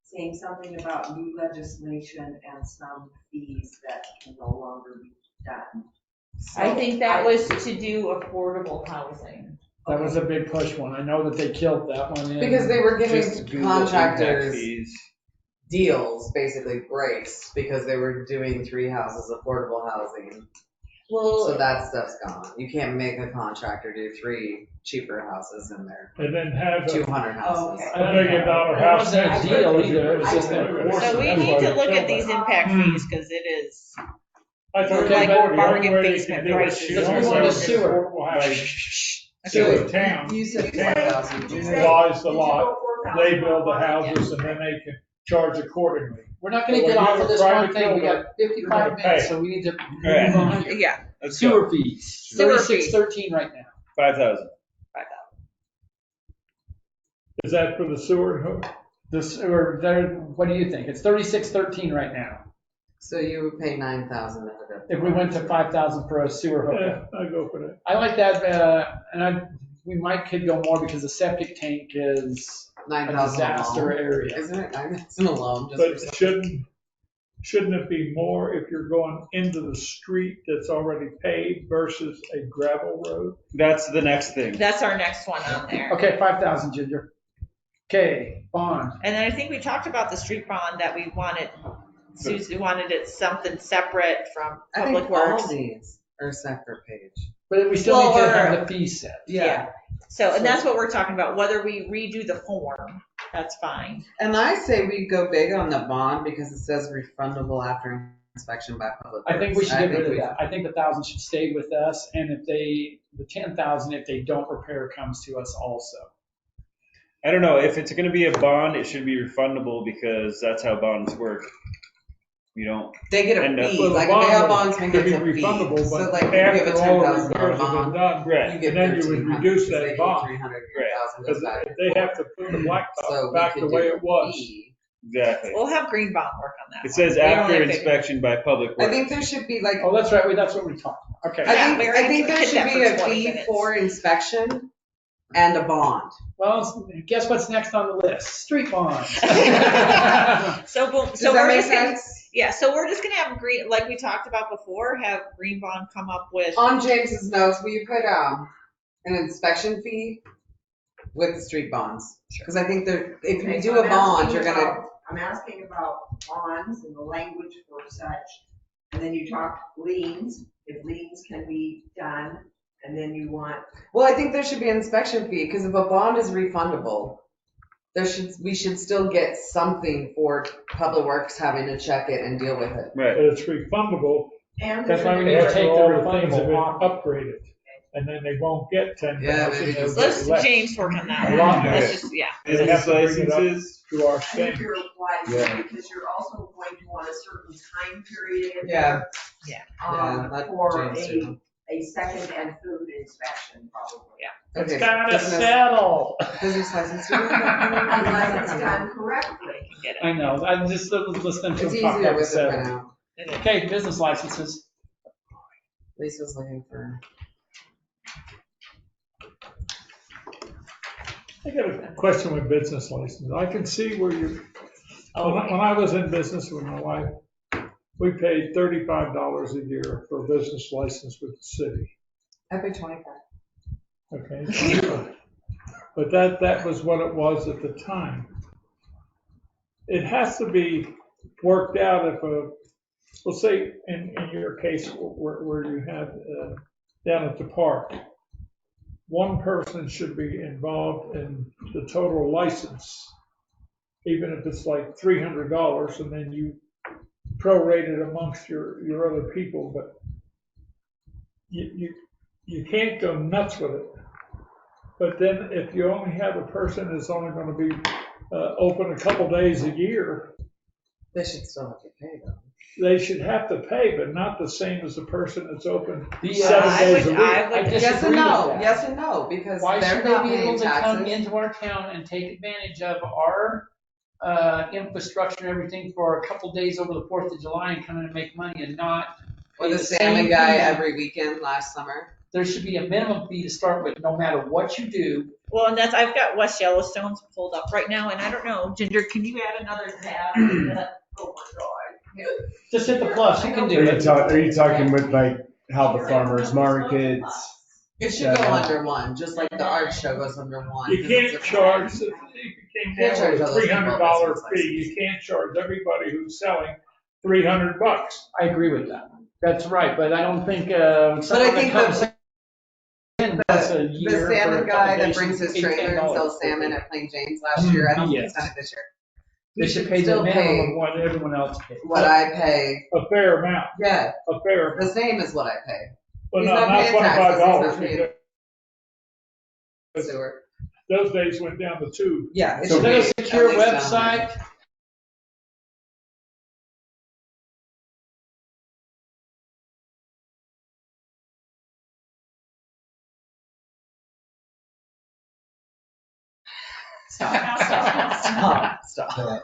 saying something about new legislation and some fees that can no longer be done. I think that was to do affordable housing. That was a big push one. I know that they killed that one in. Because they were Just giving Google impact contractors fees. deals, basically breaks, because they were doing 3 houses affordable housing. So Well, that stuff's gone. You can't make a contractor do 3 cheaper houses in there. And then have a 200 houses. Okay. $1 million It house wasn't next ideal door. either. It was just I- enforcement. so we That's need why to they look at killed these it. impact fees because it is. I thought Okay, like but bargain the only way they basement can do it, prices. she Let's wants move on to to sewer. affordable housing. So So the town, you said the town 4,000. Did you say- buys the did you lot, go 4,000 they build the on one? houses, and then they can charge accordingly. We're not gonna But get when off you of have a this one private thing. We builder, got 55 you're gonna minutes, pay. so we need to right. move on. Yeah, Let's go. Sewer fees, Sewer fees. 3613 right now. 5,000. Is that for the sewer and hook? What do you think? It's 3613 right now. So you would pay 9,000 to hook up. If we went to 5,000 for a sewer hookup. Yeah, I go for that. I like that, we could go more because the septic tank is a 9,000 disaster alone. area. Isn't it 9,000 alone? Just But for shouldn't it be more if you're going into the street that's already paved versus a gravel road? That's the next thing. that's our next one on there. Okay, 5,000, Ginger. Okay, bond. And then I think we talked about the street bond that we wanted, Susie wanted it something separate from I Public think all Works. these are separate page. But we still Well, need to or- have the fee set. Yeah. So, and that's what we're talking about, whether we redo the form, that's fine. And I say we go big on the bond because it says refundable after inspection by Public Works. I think we should get rid of we- that. I think the 1,000 should stay with us, and the 10,000, if they don't repair, comes to us also. I don't know. If it's going to be a bond, it should be refundable because that's how bonds work. You don't. They get a And, fee, Well, the like a bond bail bondsman could gets be a fee. refundable, So but like if you have a after all the $10,000 repairs have been bond, done, Right. you get And then you would 1,300, reduce because that they pay bond. 300, Right. 1,000 because goes back. they have to put the So blacktop we back could the do way a it was. fee. Exactly. We'll have Green Bond work on that. It says one. We after only pick- inspection by Public I Works. think there should be like, Oh, that's right, that's what we talked about. Okay. Yeah, we already I think there hit should that be for a 20 fee minutes. for inspection and a bond. Well, guess what's next on the list? Street bonds. So, boom, Does so that we're make just gonna, sense? yeah, so we're just gonna have Green, like we talked about before, have Green Bond come up with, On James's notes, will you put an inspection fee with the street bonds? Because I think there, if you Okay, do so a I'm bond, asking you're gonna, about- I'm asking about bonds and the language for such, and then you talk liens, if liens can be done, and then you want, well, I think there should be an inspection fee, because if a bond is refundable, we should still get something for Public Works having to check it and deal with it. Right. But it's refundable and. That's why we need to after take the all the things have refundable been off. upgraded. and then they won't get 10,000. Yeah, maybe they'll just- get Let's less. James work on that A one. lot Let's less. just, yeah. And they have to bring it up Licenses. to our I think standards. you're wise, Yeah. because you're also going to want a certain time period in Yeah. there. Yeah, that For James too. a second and third inspection, probably. It's Okay, gotta business- settle. Business license. do we have that? Unless it's done correctly. Get it. I know, I'm just listening to It's him talk easier about the with it settle. now. Okay, business licenses. Lisa's looking for. I got a question with business license. I can see where you're, Oh, when I was in business with my wife, we paid $35 a year for a business license with the city. I paid 25. Okay. But that was what it was at the time. It has to be worked out if well, say in your case where you had down at the park, one person should be involved in the total license, even if it's like $300, and then you prorate it amongst your other people, but you can't go nuts with it. But then if you only have a person that's only going to be open a couple days a year, They should still have to pay though. they should have to pay, but not the same as the person that's open The, 7 I days would- a week. I would- disagree Yes and with no, that. yes and no, because Why they're should not they be able paying to come taxes. into our town and take advantage of our infrastructure and everything for a couple days over the 4th of July and come in and make money and not Or pay the same salmon guy fee? every weekend last summer. There should be a minimum fee to start with, no matter what you do. Well, and I've got West Yellowstone's pulled up right now, and I don't know, Ginger, can you add another tab? Oh my Just hit the plus, you can Are do you it. are you talking with like how the farmers markets? It should go Yeah. under one, just like the art show goes under one. You 'cause it's can't a- charge, if you came Can't down charge with a other people $300 business fee, you can't charge everybody who's selling $300. I agree with that. That's right, but I don't think, But I someone think that comes the in once a the year for a salmon couple guy that days brings should his pay trailer and $10. sells salmon at Plain James last year, I don't think he's done it this year. They He should pay the still minimum of what everyone else pays. what I pay, A fair amount, yeah, a fair the amount. same as what I pay. But he's no, not not paying taxes, $25 he's not because Sewer. those days went down to 2. Yeah. it So should there's be a secure at least down there. website. Stop.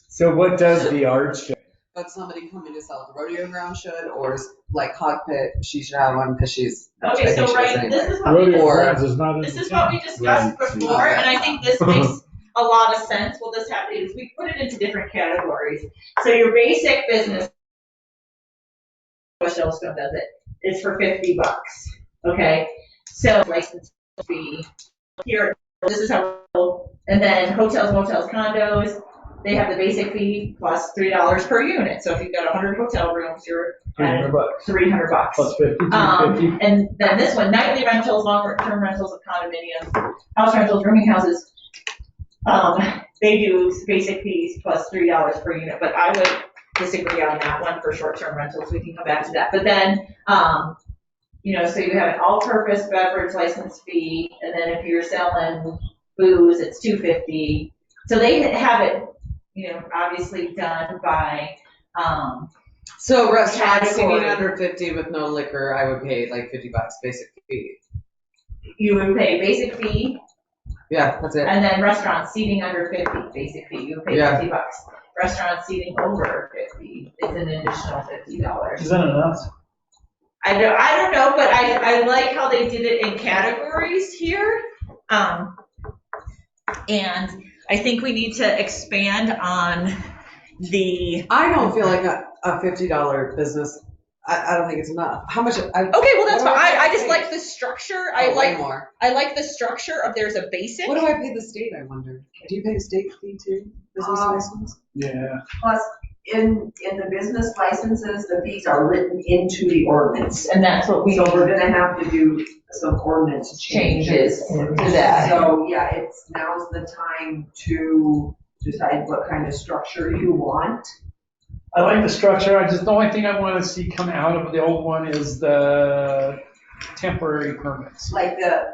So what does the art show? But somebody coming to sell at the rodeo ground should, or like cockpit, she should have one because she's. I Okay, think so she does right, anyway. this is what we, Rodeo Or- Grounds is not in this the is what we town. discussed Right. before, and I think this makes a lot of sense. What this happened is we put it into different categories. So your basic business, West Yellowstone does it, is for $50, okay? So license fee, here, this is how, and then hotels, motels, condos, they have the basic fee plus $3 per unit. So if you've got 100 hotel rooms, you're at $300 $300. plus 50, 250. And then this one, nightly rentals, long-term rentals of condominiums, house rentals, rooming houses, they do basic fees plus $3 per unit, but I would disagree on that one for short-term rentals. We can come back to that. But then, so you have an all-purpose beverage license fee, and then if you're selling booze, it's $250. So they have it, obviously done by, So restaurants Category. seating under 50 with no liquor, I would pay like $50 basic fee. you would pay basic fee, Yeah, that's it. and then restaurants seating under 50, basic fee, you would pay Yeah. $50. Restaurants seating over 50 is an additional $50. Is that enough? I don't know, but I like how they did it in categories here. And I think we need to expand on the, I don't feel like a $50 business, I don't think it's enough. How much? okay, well, that's What do fine. I pay? just like the structure. Oh, way more. I like the structure of there's a basic. What do I pay the state, I wonder? Do you pay the state fee too? Business license? Yeah. Plus, in the business licenses, the fees are written into the ordinance. And that's what we, So we're gonna have to do some ordinance changes changes to that. So, yeah, now's the time to decide what kind of structure you want. I like the structure. The only thing I want to see come out of the old one is the temporary permits. Like the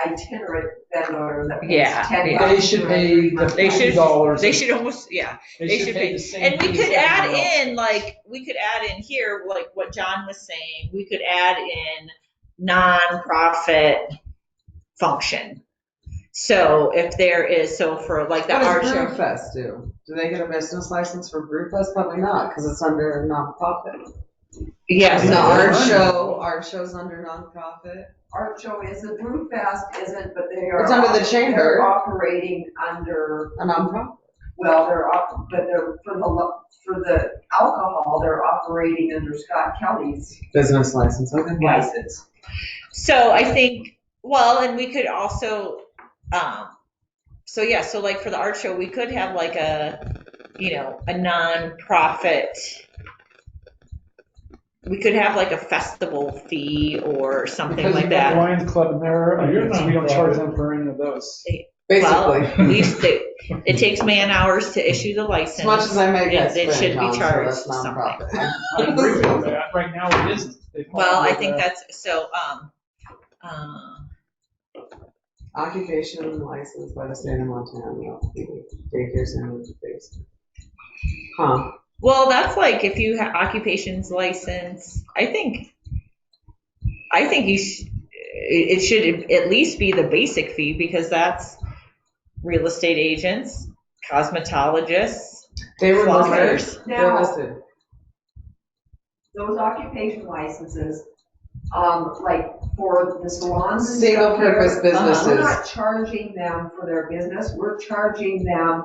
itinerant vendor that pays Yeah, $10. They should pay the They should- $50. They should almost, yeah, they should pay. the same And we fee could as add everyone else in, like, we could add in here, like what John was saying, we could add in nonprofit function. So if there is, so for like the What art does show. Brewfest do? Do they get a business license for Brewfest? Probably not, because it's under a nonprofit. Yes. And the Yeah. art show's under nonprofit. Art show is, the Brew Fest isn't, but they are. It's under the chamber. They're operating under, A nonprofit. well, but they're, for the alcohol, they're operating under Scott Kelly's Business license, okay. license. So I think, well, and we could also, so yeah, so like for the art show, we could have like a, you know, a nonprofit. We could have like a festival fee or something Because like you've got that. Lions Club in there, Oh, you're we don't charge nonprofit. them for any of those. Well, Basically. it takes man hours to issue the As license. much as I make that It should spend, be John, so charged that's something. nonprofit. I agree with that. Right now it isn't. They Well, I follow think the- that's, so, Occupation license by the state of Montana, daycare center based. Huh. well, that's like if you have occupations license, I think it should at least be the basic fee because that's real estate agents, cosmetologists, They were plumbers. listed. They're Now, listed. those occupation licenses, like for the salons and Single stuff there, purpose we're businesses. not charging them for their business, we're charging them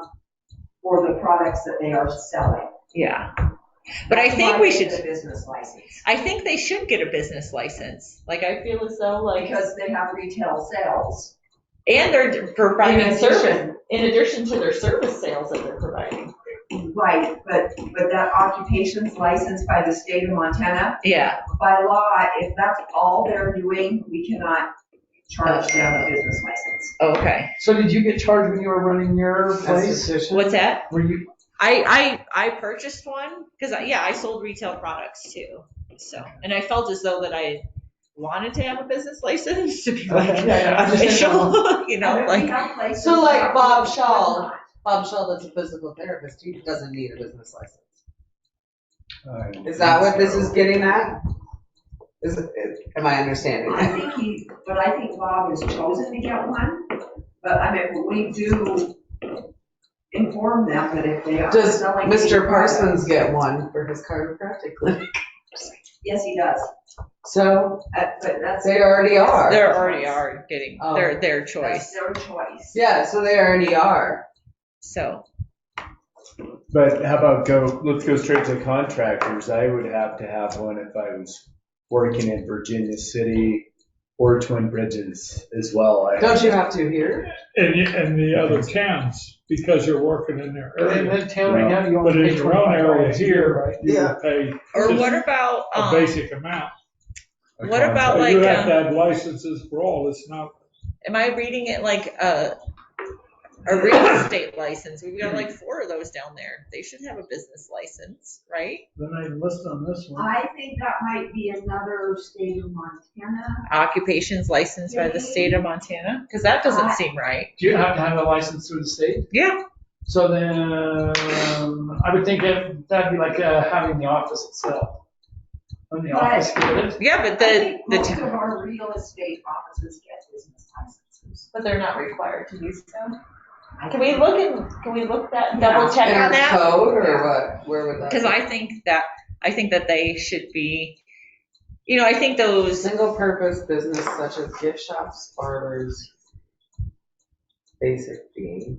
for the products that they are selling. Yeah. But I That's think why we they should, get a business license, I think they should get a business license. Like, I feel as though like, because they have retail sales. and they're providing In service, addition- in addition to their service sales that they're providing. Right, but that occupations license by the state of Montana, Yeah. by law, if that's all they're doing, we cannot charge them a business license. Okay. So did you get charged when you were running your place? Esthetician. What's that? Were you, I purchased one because I sold retail products too. So, and I felt as though that I wanted to have a business license to be like I just didn't know. official, you know, And like. we have places So like that Bob would Shaw. not. Bob Shaw, that's a physical therapist, he doesn't need a business license. I Is that what this think is so. getting at? Am I understanding? I think Bob has chosen to get one, but I mean, we do inform them that if they are Does selling. Mr. any products- Parsons get one for his chiropractic clinic? Yes, he does, So but that's. they already are. They already are getting Oh. their That's choice. their choice. Yeah, so they already are. So, But how about let's go straight to contractors. I would have to have one if I was working in Virginia City or Twin Bridges as well. Don't you have to here? And the other towns, because you're working in their in area. the town right now, you But only in pay your own area $25 a year, here, right? you Yeah. would pay or just what about a basic amount. what about But like you have to have licenses for all, it's not, am I reading it like a real estate license? We've got like 4 of those down there. They should have a business license, right? then I list on this one. I think that might be another state of Montana. Occupations licensed by the state of Montana, because that doesn't seem right. Do you have to have a license through the state? Yeah. So then, I would think that'd be like having the office itself. When the office get it. Yeah, but I think most of our real estate offices get business licenses. but they're not required to use them. Can we look that, double check In on our that? code or what? Where would that? Because I think that they should be, you know, I think those, Single purpose business such as gift shops, barbers, basic fee.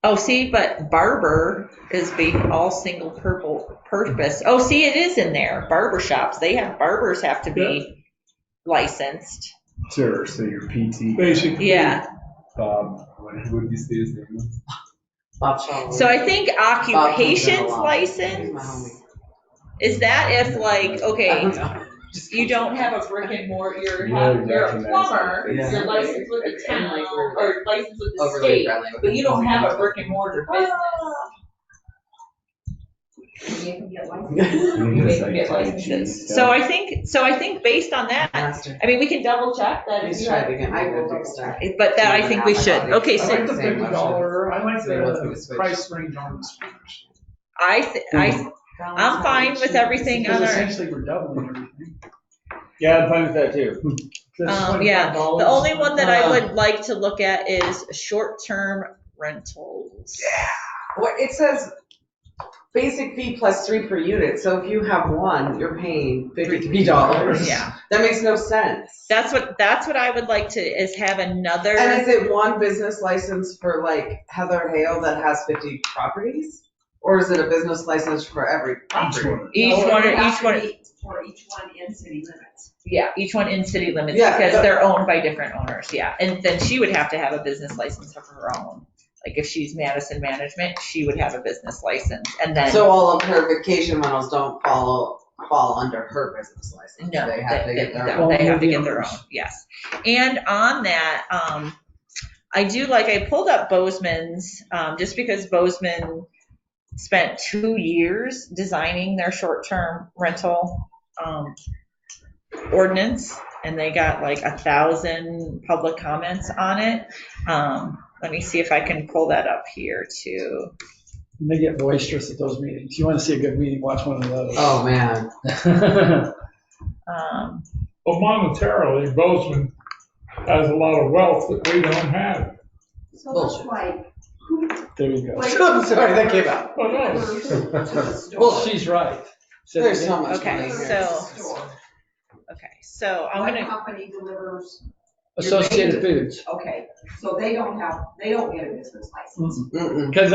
oh, see, but barber is all single purpose. Oh, see, it is in there. Barber shops, barbers have to be licensed. Sure, so your PT, Basic. Yeah. what did you say his name was? Bob Shaw. So I think Bob comes in a occupations lot. license, He's my homie. is that if like, I okay, don't know. Just you don't have a brick and mortar, you're Really a recognize plumber, it. Yeah. you're licensed with the And town, like we're or licensed with the overly state, friendly with but you don't him. have a brick and mortar business. You can get licensed. They can get licenses. So I think based on that, Master. I mean, we can double check that if He's you tried have, to get me to do stuff. but that I think we should. Okay, I so like the $50, I like So he wants me to the switch. price range on this one. I'm fine with everything Because other. essentially we're doubling everything. Yeah, I'm fine with that too. Yeah, $25. the only one that I would like to look at is short-term rentals. Well, it says basic fee plus 3 per unit, so if you have one, you're paying $53. Yeah, That makes no sense. that's what I would like to, is have another. And is it one business license for like Heather Hale that has 50 properties? Or is it a business license for every property? Each No, one, it has each to one, be for each one in city limits. yeah, each one in city limits, Yeah, because but- they're owned by different owners, yeah. And then she would have to have a business license of her own. Like if she's Madison Management, she would have a business license, and then. So all of her vacation rentals don't fall under her business license? No, They have to get their no, own? they have to get their own, yes. And on that, I pulled up Bozeman's, just because Bozeman spent 2 years designing their short-term rental ordinance, and they got like 1,000 public comments on it. Let me see if I can pull that up here too. And they get boisterous at those meetings. You want to see a good meeting, watch one of those. Oh, man. Well, monetarily, Bozeman has a lot of wealth that we don't have. So that's like. There you go. I'm sorry, that came out. But no. delivers to the store. Well, she's right. So There's so much Okay, money here. Store. so I'm What gonna, company delivers, Associated Foods. okay, so they don't get a business license. Mm-mm. Because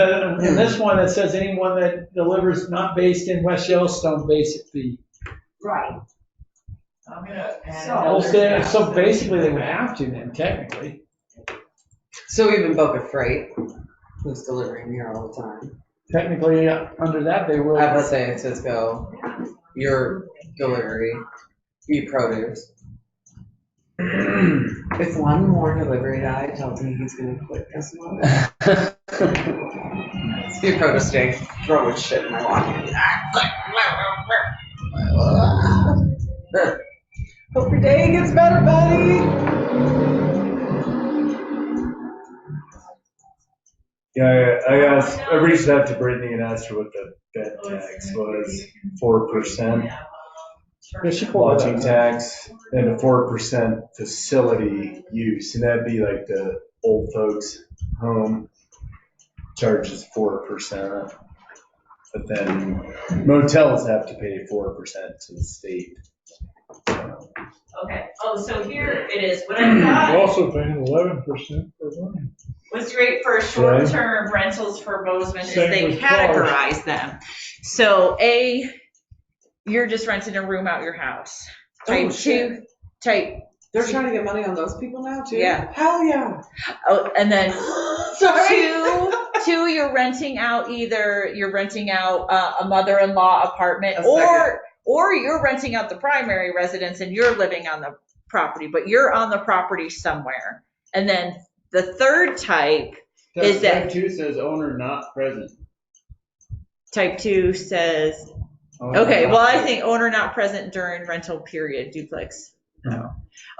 in this one, it says anyone that delivers not based in West Yellowstone, basic fee. Right. I'm gonna add So- another- So basically, they would have to then, technically. So even Boca Freight, who's delivering here all the time. Technically, under that, they will. I would say it says go, your delivery, e-produce. If one more delivery guy tells me he's gonna quit this month, e-produce day, throwing shit in my walking. Hope your day gets better, buddy. Yeah, I reached out to Brittany and asked her what the bed tax was, 4% Yeah, she pulled it lodging up. tax, and a 4% facility use, and that'd be like the old folks home charges 4%. But then motels have to pay 4% to the state. Okay, so here it is, what I We're got also paying 11% for one. was great for short-term rentals for Bozeman is Same they with cars. categorize them. So you're just renting a room out your house. Oh, Type shit. 2, type, They're trying to get money on those people now too? Yeah. Hell yeah. and then Sorry. two, you're renting out a mother-in-law apartment, A second. or you're renting out the primary residence and you're living on the property, but you're on the property somewhere. And then the third type is that Type 2 says owner not present. type 2 says, Owner okay, not well, I present. think owner not present during rental period duplex. No.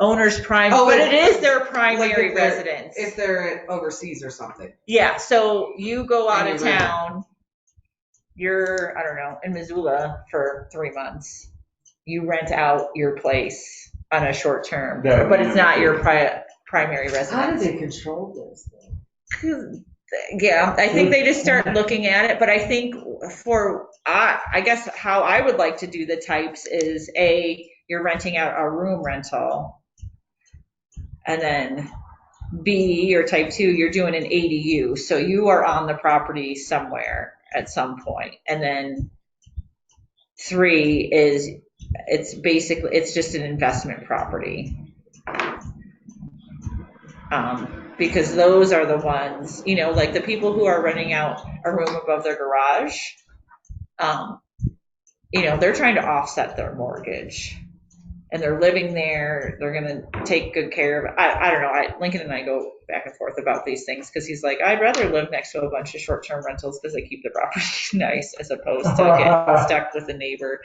Owner's prime, Oh, but like- it is their Like primary if they're- residence. If they're overseas or something. Yeah, so you go out And of you rent. town, you're, I don't know, in Missoula for 3 months. You rent out your place on a short term, That would but be it's not your nice. primary How do residence. they control this though? Yeah, I think they just start looking at it, but I think I guess how I would like to do the types is you're renting out a room rental. And then B, or type 2, you're doing an ADU. So you are on the property somewhere at some point. And then 3 is, it's just an investment property. Because those are the ones, like the people who are renting out a room above their garage, they're trying to offset their mortgage. and they're living there, they're gonna take good care of it. I don't know, Lincoln and I go back and forth about these things, because he's like, I'd rather live next to a bunch of short-term rentals because they keep the property nice, as opposed to getting stuck with a neighbor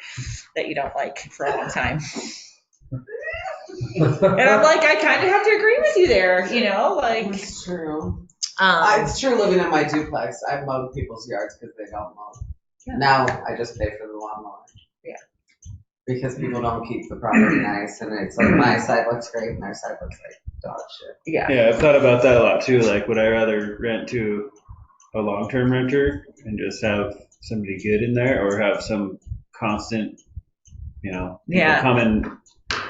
that you don't like for a long time. And I'm like, I kind of have to agree with you there, you know, like. It's true. Um, It's true living in my duplex. I've mowed people's yards because they don't mow. Yeah. Now I just pay for the lawnmower. Yeah. Because people don't keep the property nice, and it's like my side looks great and their side looks like dog shit. yeah. Yeah, I've thought about that a lot too. Like, would I rather rent to a long-term renter and just have somebody good in there, or have some constant, people Yeah. come and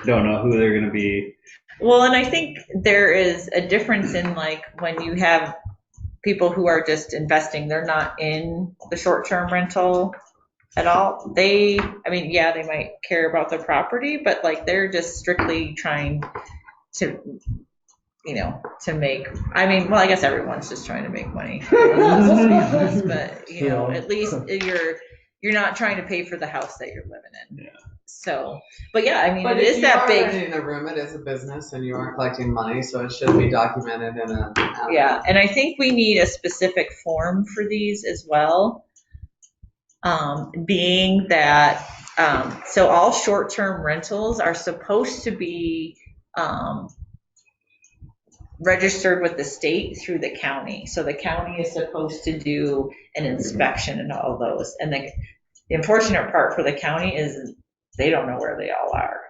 don't know who they're going to be? Well, and I think there is a difference in, like, when you have people who are just investing, they're not in the short-term rental at all. They might care about the property, but like they're just strictly trying to, to make, I guess everyone's just trying to make money. Let's just be honest, but at least you're not trying to pay for the house that you're living in. Yeah. So, but yeah, But it is that big. if you are renting a room, it is a business, and you are collecting money, so it should be documented in a. Yeah, and I think we need a specific form for these as well. Being that, so all short-term rentals are supposed to be registered with the state through the county. So the county is supposed to do an inspection and all those. And the unfortunate part for the county is they don't know where they all are.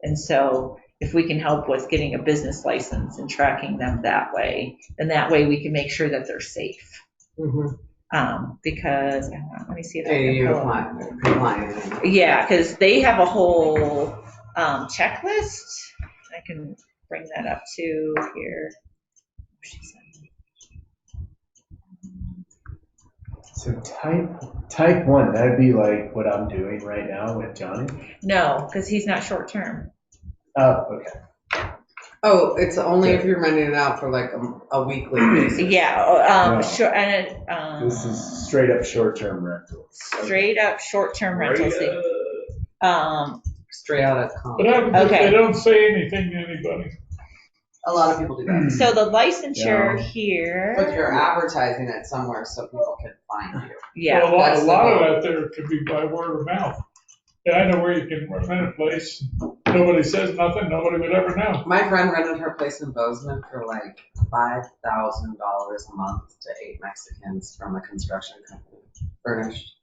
And so if we can help with getting a business license and tracking them that way, then that way we can make sure that they're safe. Mm-hmm. Because, let me see if I AU can pull it. compliant. Yeah, because they have a whole checklist. I can bring that up too here. So type 1, that'd be like what I'm doing right now with Johnny? No, because he's not short term. Oh, okay. Oh, it's only if you're renting it out for like a weekly basis. Yeah, No. sure, and This is straight up short-term rental. straight up short term rentals. Straight out of comp. What happens if Okay. they don't say anything to anybody? A lot of people do that. So the licensure Yeah. here. But you're advertising it somewhere so people can find you. Yeah. Well, a That's lot the of goal. that there could be by word of mouth. Yeah, I know where you can rent a place. Nobody says nothing. Nobody would ever know. My friend rented her place in Bozeman for like $5,000 a month to 8 Mexicans from a construction company, furnished.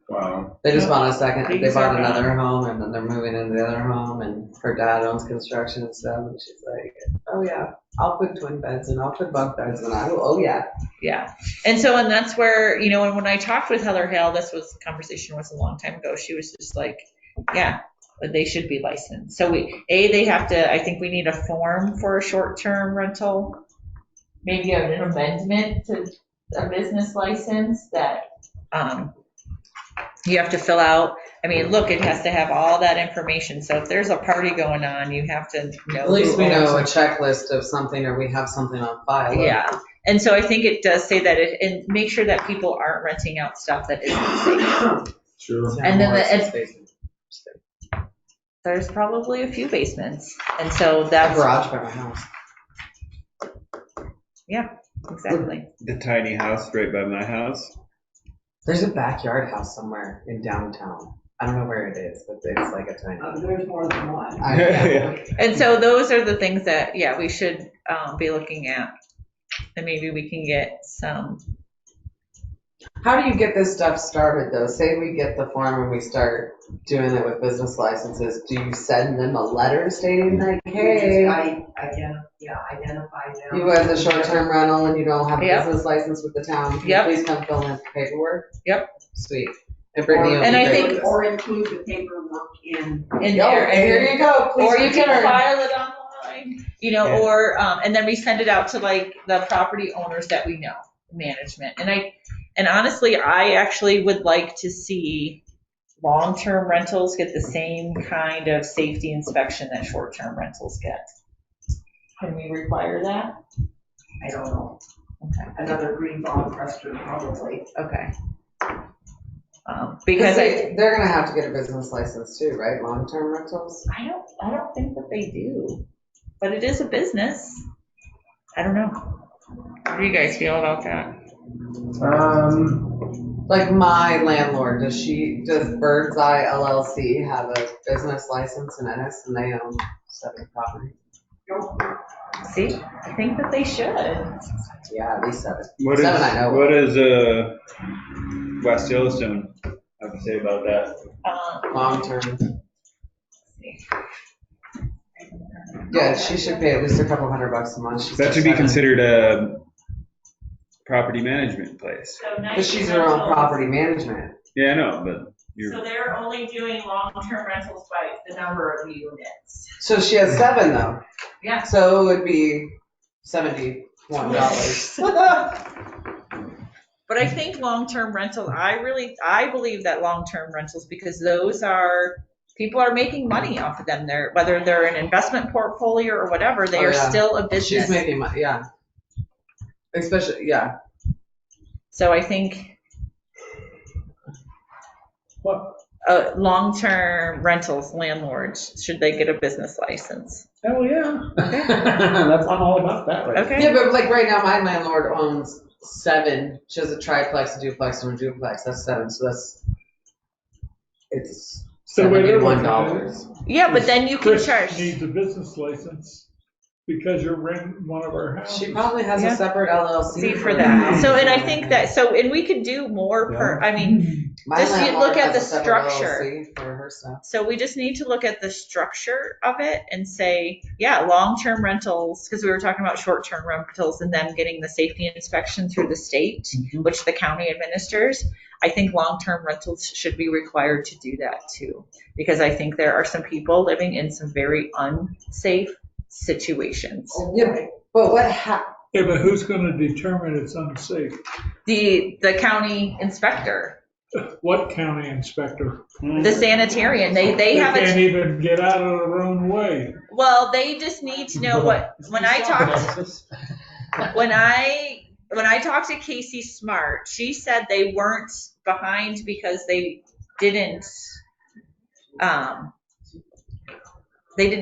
Wow. They just bought a second, they These bought are another home, and then they're moving into the other home, and her dad owns construction and stuff, and she's like, oh yeah, I'll put twin beds and I'll put bunk beds, and I will, oh yeah. Yeah. And that's where, and when I talked with Heather Hale, this conversation was a long time ago. She was just like, yeah, but they should be licensed. So they have to, I think we need a form for a short-term rental, maybe an amendment to a business license that, you have to fill out. Look, it has to have all that information. So if there's a party going on, you have to know. At least who we know owns a checklist of something, or we have something on file. Yeah. And so I think it does say that and make sure that people aren't renting out stuff that isn't safe. Sure. And then there's probably a few basements. And so that's. Garage by my house. Yeah, exactly. The tiny house right by my house. There's a backyard house somewhere in downtown. I don't know where it is, but it's like a tiny. There's more than one. Yeah. And so those are the things that, we should be looking at. And maybe we can get some. How do you get this stuff started though? Say we get the form and we start doing it with business licenses. Do you send them a letter stating like, hey, Identify them. you as a short-term rental and you don't have a Yep. business license with the town, can Yep. you please come fill in the paperwork? Yep. Sweet. And Brittany will And be I great think- with this. Or include the paperwork in. there. And here you go, please Or you can return. file it online, Yeah. or, and then we send it out to like the property owners that we know, management. And honestly, I actually would like to see long-term rentals get the same kind of safety inspection that short-term rentals get. Can we require that? I don't know. Okay. Another green bond question probably. Okay. Because They're gonna have to get a business license too, right? Long-term rentals? I don't think that they do, but it is a business. I don't know. How do you guys feel about that? Like my landlord, does Bird's Eye LLC have a business license in Ennis and they own 7 properties? See, I think that they should. Yeah, at least 7. What 7 I know of. what does West Yellowstone have to say about that? Long-term. Yeah, she should pay at least a couple $100 a month. She That said should be 7. considered a property management place. But she's her own property management. Yeah, I know, but So they're only doing long-term rentals by the number of units. So she has 7 though. Yeah. So it would be $71. But I think long-term rental, I believe that long-term rentals, because those are, people are making money off of them. Whether they're an investment portfolio or whatever, they are still a business. She's making money, yeah. Especially, yeah. So I think What? long-term rentals landlords, should they get a business license? Hell yeah. I'm all about that right Okay. Yeah, but like right now, my landlord owns 7. She has a triplex, a duplex, and a duplex. That's 7. So it's So wait, $71. Yeah, but then you can Chris charge. needs a business license because you're renting one of our houses. She probably has Yeah. a separate LLC See for that. So, and I think that, and we could do more I mean, My just you landlord look at has the a separate structure. LLC for her stuff. So we just need to look at the structure of it and say, yeah, long-term rentals, because we were talking about short-term rentals and them getting the safety inspection through the state, which the county administers. I think long-term rentals should be required to do that too, because I think there are some people living in some very unsafe situations. Yeah, but what Yeah, but who's going to determine it's unsafe? The county inspector, What county inspector? the sanitarian, they have can't a, even get out of their own way. well, they just need to know what, when I talked to Casey Smart, she said they weren't behind because they didn't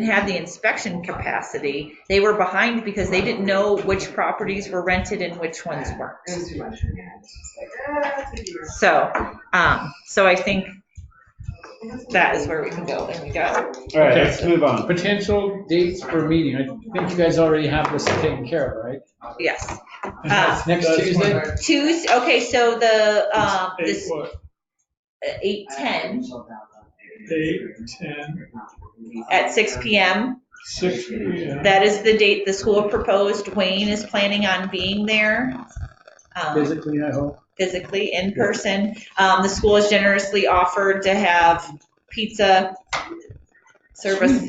have the inspection capacity. They were behind because they didn't know which properties were rented and which ones weren't. It was too much. Yeah, it's just like, So I think that is where we can go. There we go. All right, Okay. let's move on. Potential dates for meeting. I think you guys already have this taken care of, right? Yes. Next Tuesday? Tuesday. Okay, so the Eight this what? 8:10 8:10, at 6 p.m. 6 p.m. That is the date the school proposed. Wayne is planning on being there. Physically, I hope. Physically, in person. The school has generously offered to have pizza service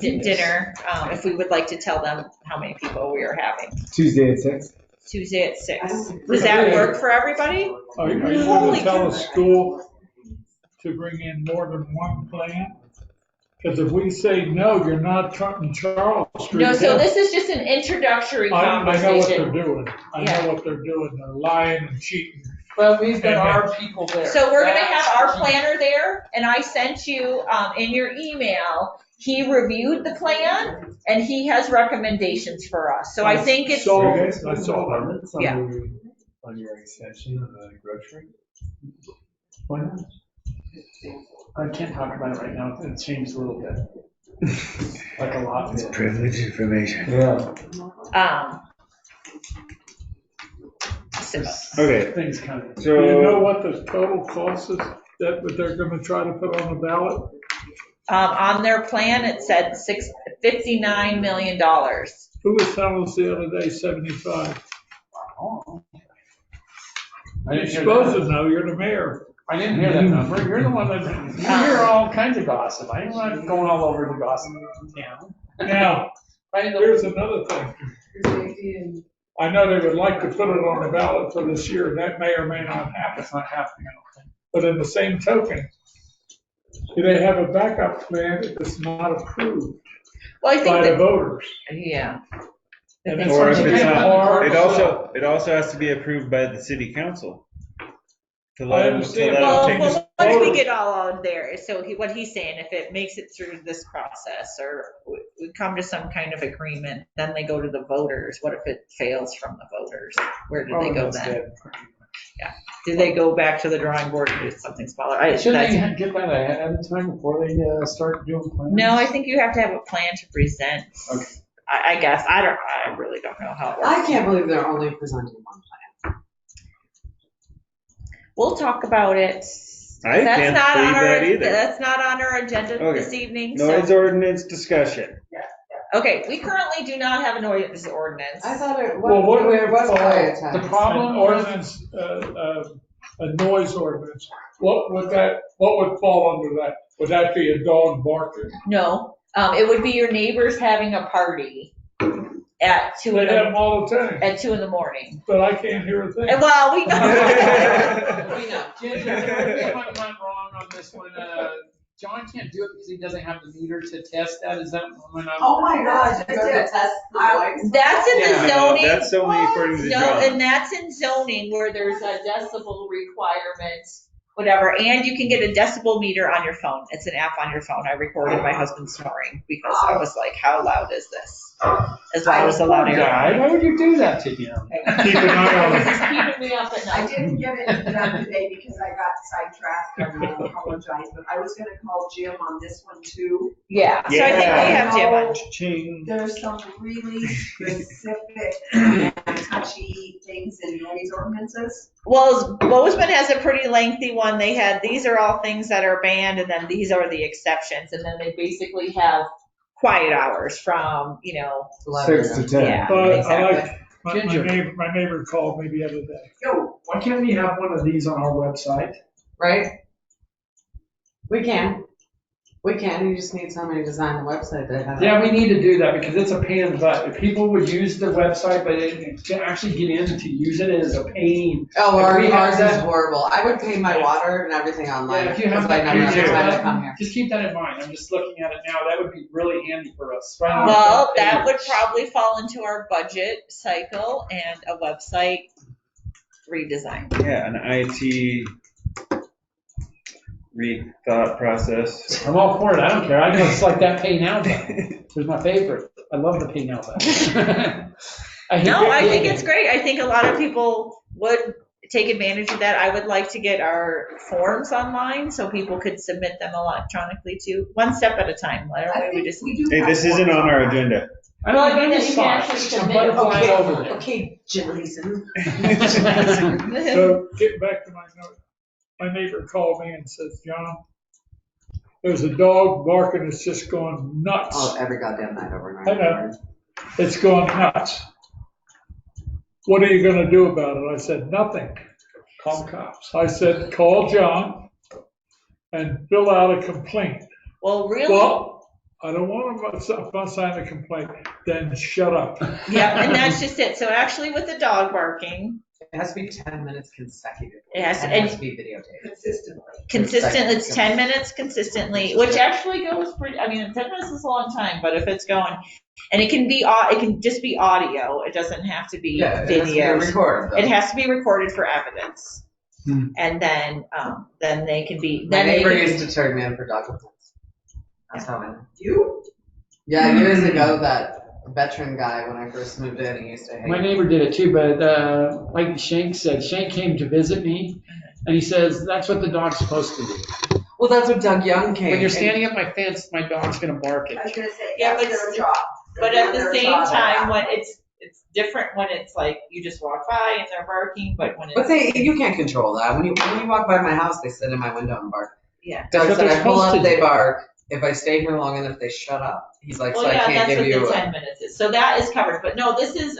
dinner, if we would like to tell them how many people we are having. Tuesday at 6. Tuesday at 6. Does that work for everybody? Are you going Holy to tell a cow. school to bring in more than one plant? Because if we say, no, you're not in Charles Street. No, so this is just an introductory I know what they're conversation. doing. I know what they're doing. They're lying and cheating. Well, we've got our people there. So we're gonna have our planner there, and I sent you, in your email, he reviewed the plan, and he has recommendations for us. So I think it's, So, Are you guys I saw that. comments on Yeah. on your extension of the grocery? Why not? I can't talk about it right now. It's changed a little bit. Like a lot. It's privileged information. Yeah. Okay, Things kind of. Do you know so what the total cost is that they're going to try to put on the ballot? on their plan, it said $59 million. Who was telling us the other day 75? I You're didn't hear supposed that. to know, you're the mayor. I didn't hear that number. You're the one that, you hear all kinds of gossip. I'm not going all over the gossip town. Now, here's another thing. I know they would like to put it on the ballot for this year, and that may or may not happen. It's not happening, I don't think. But in the same token, do they have a backup plan if it's not approved Well, I by think the that, voters? yeah. And think it's or if something it's that not, hard it to also has to be approved by the city council. To let I them- understand. to let Well, them take well, this- once we get all out there, so what he's saying, if it makes it through this process or we come to some kind of agreement, then they go to the voters. What if it fails from the voters? Where do they Oh, go that's then? dead. Do they go back to the drawing board and do something smaller? Shouldn't That's- they get that ahead of time before they start doing plans? No, I think you have to have a plan to present. Okay. I guess, I really don't know how it works. I can't believe they're only presenting one plan. We'll talk about it. I That's can't not on believe our- that either. That's not on our agenda Okay. this evening, Noise so. ordinance discussion. Okay, we currently do not have a noise ordinance. I thought it, Well, what where was would quiet The time? problem An with, ordinance, a noise ordinance, what would fall under that? Would that be a dog barking? No, it would be your neighbors having a party at two They in have them the, all the time, at 2 a.m. but I can't hear a thing. And well, we know. We know. Ginger, correct me if I'm not wrong on this one, John can't do it because he doesn't have the meter to test that, is that when I'm? Oh my gosh, They're gonna test the voice. That's in the Yeah. zoning. That's only according to No, John. and that's in zoning where there's a decibel requirement, whatever, and you can get a decibel meter on your phone. It's an app on your phone. I recorded my husband snoring because I was like, how loud is this? As loud as a loud Poor guy, air. why would you do that to him? Keep an eye on it. He's keeping me up at I night. didn't get it done today because I got sidetracked, and I apologize, but I was gonna call Jim on this one too. Yeah, so I think we have Jim on. Ching. There's some really specific and touchy things in noise ordinances. Well, Bozeman has a pretty lengthy one. They had, these are all things that are banned, and then these are the exceptions, and then they basically have quiet hours from, 6 to 10. yeah, But I exactly. like, Ginger. my neighbor called me the other day. Yo, why can't we have one of these on our website? Right? We can. We can, you just need somebody to design the website that has. Yeah, we need to do that because it's a pain in the butt. If people would use the website, but to actually get in to use it is a pain. Oh, If we have ours is that- horrible. I would pay my water and everything online. Yeah, if you have because I that, never have time to come feature, here. just keep that in mind. I'm just looking at it now. That would be really handy for us. Right on Well, the that would page. probably fall into our budget cycle and a website redesign. Yeah, an IT rethought process. I'm all for it. I don't care. I just like that pay now button. It's my favorite. I love the pay now button. I think it's great. I think a lot of people would take advantage of that. I would like to get our forms online so people could submit them electronically too, one step at a time. Why don't I we think just? we do. Hey, have this isn't one. on our agenda. I Well, don't I mean, know. you can actually I'm submit- butterflying over there. Okay, Jason. So getting back to my note, my neighbor called me and says, John, there's a dog barking, it's just gone nuts. Oh, every goddamn night over and I over. know. It's gone nuts. What are you gonna do about it? I said, nothing. Call cops. I said, call John and fill out a complaint. Well, really? Well, I don't want to sign a complaint, then shut up. Yeah, and that's just it. So actually with the dog barking, It has to be 10 minutes consecutively. It has to- And it has to be videotaped. Consistently. consistent, it's 10 minutes consistently, which actually goes pretty, 10 minutes is a long time, but if it's going, and it can just be audio. It doesn't have to be Yeah, it has to be video. recorded, though. It has to be recorded for evidence. Hmm. And then they can be, My then they neighbor can- used to turn me in for dog complaints. That's how I know. You? Yeah, years ago, that veteran guy, when I first moved in, he used to hate My neighbor did it too, but like Shank said, Shank came to visit me, and he says, that's what the dog's supposed to do. Well, that's what Doug Young came. When you're standing at my fence, my dog's gonna bark I at was you. gonna say, Yeah, that's but their job. but at the Their same job. time, when it's different when it's like you just walk by and they're barking, but when But it's, you can't control that. When you walk by my house, they sit in my window and bark. yeah. That's Doug what said, they're I pull supposed up, to they do. bark. If I stay here long enough, they shut up. He's like, so Well, I yeah, can't that's give what you the a. 10 minutes is. So that is covered, but no, this is,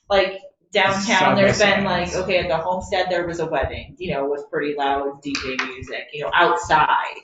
like downtown, Side by there's been side. like, okay, at the Homestead, there was a wedding, with pretty loud DJ music, outside.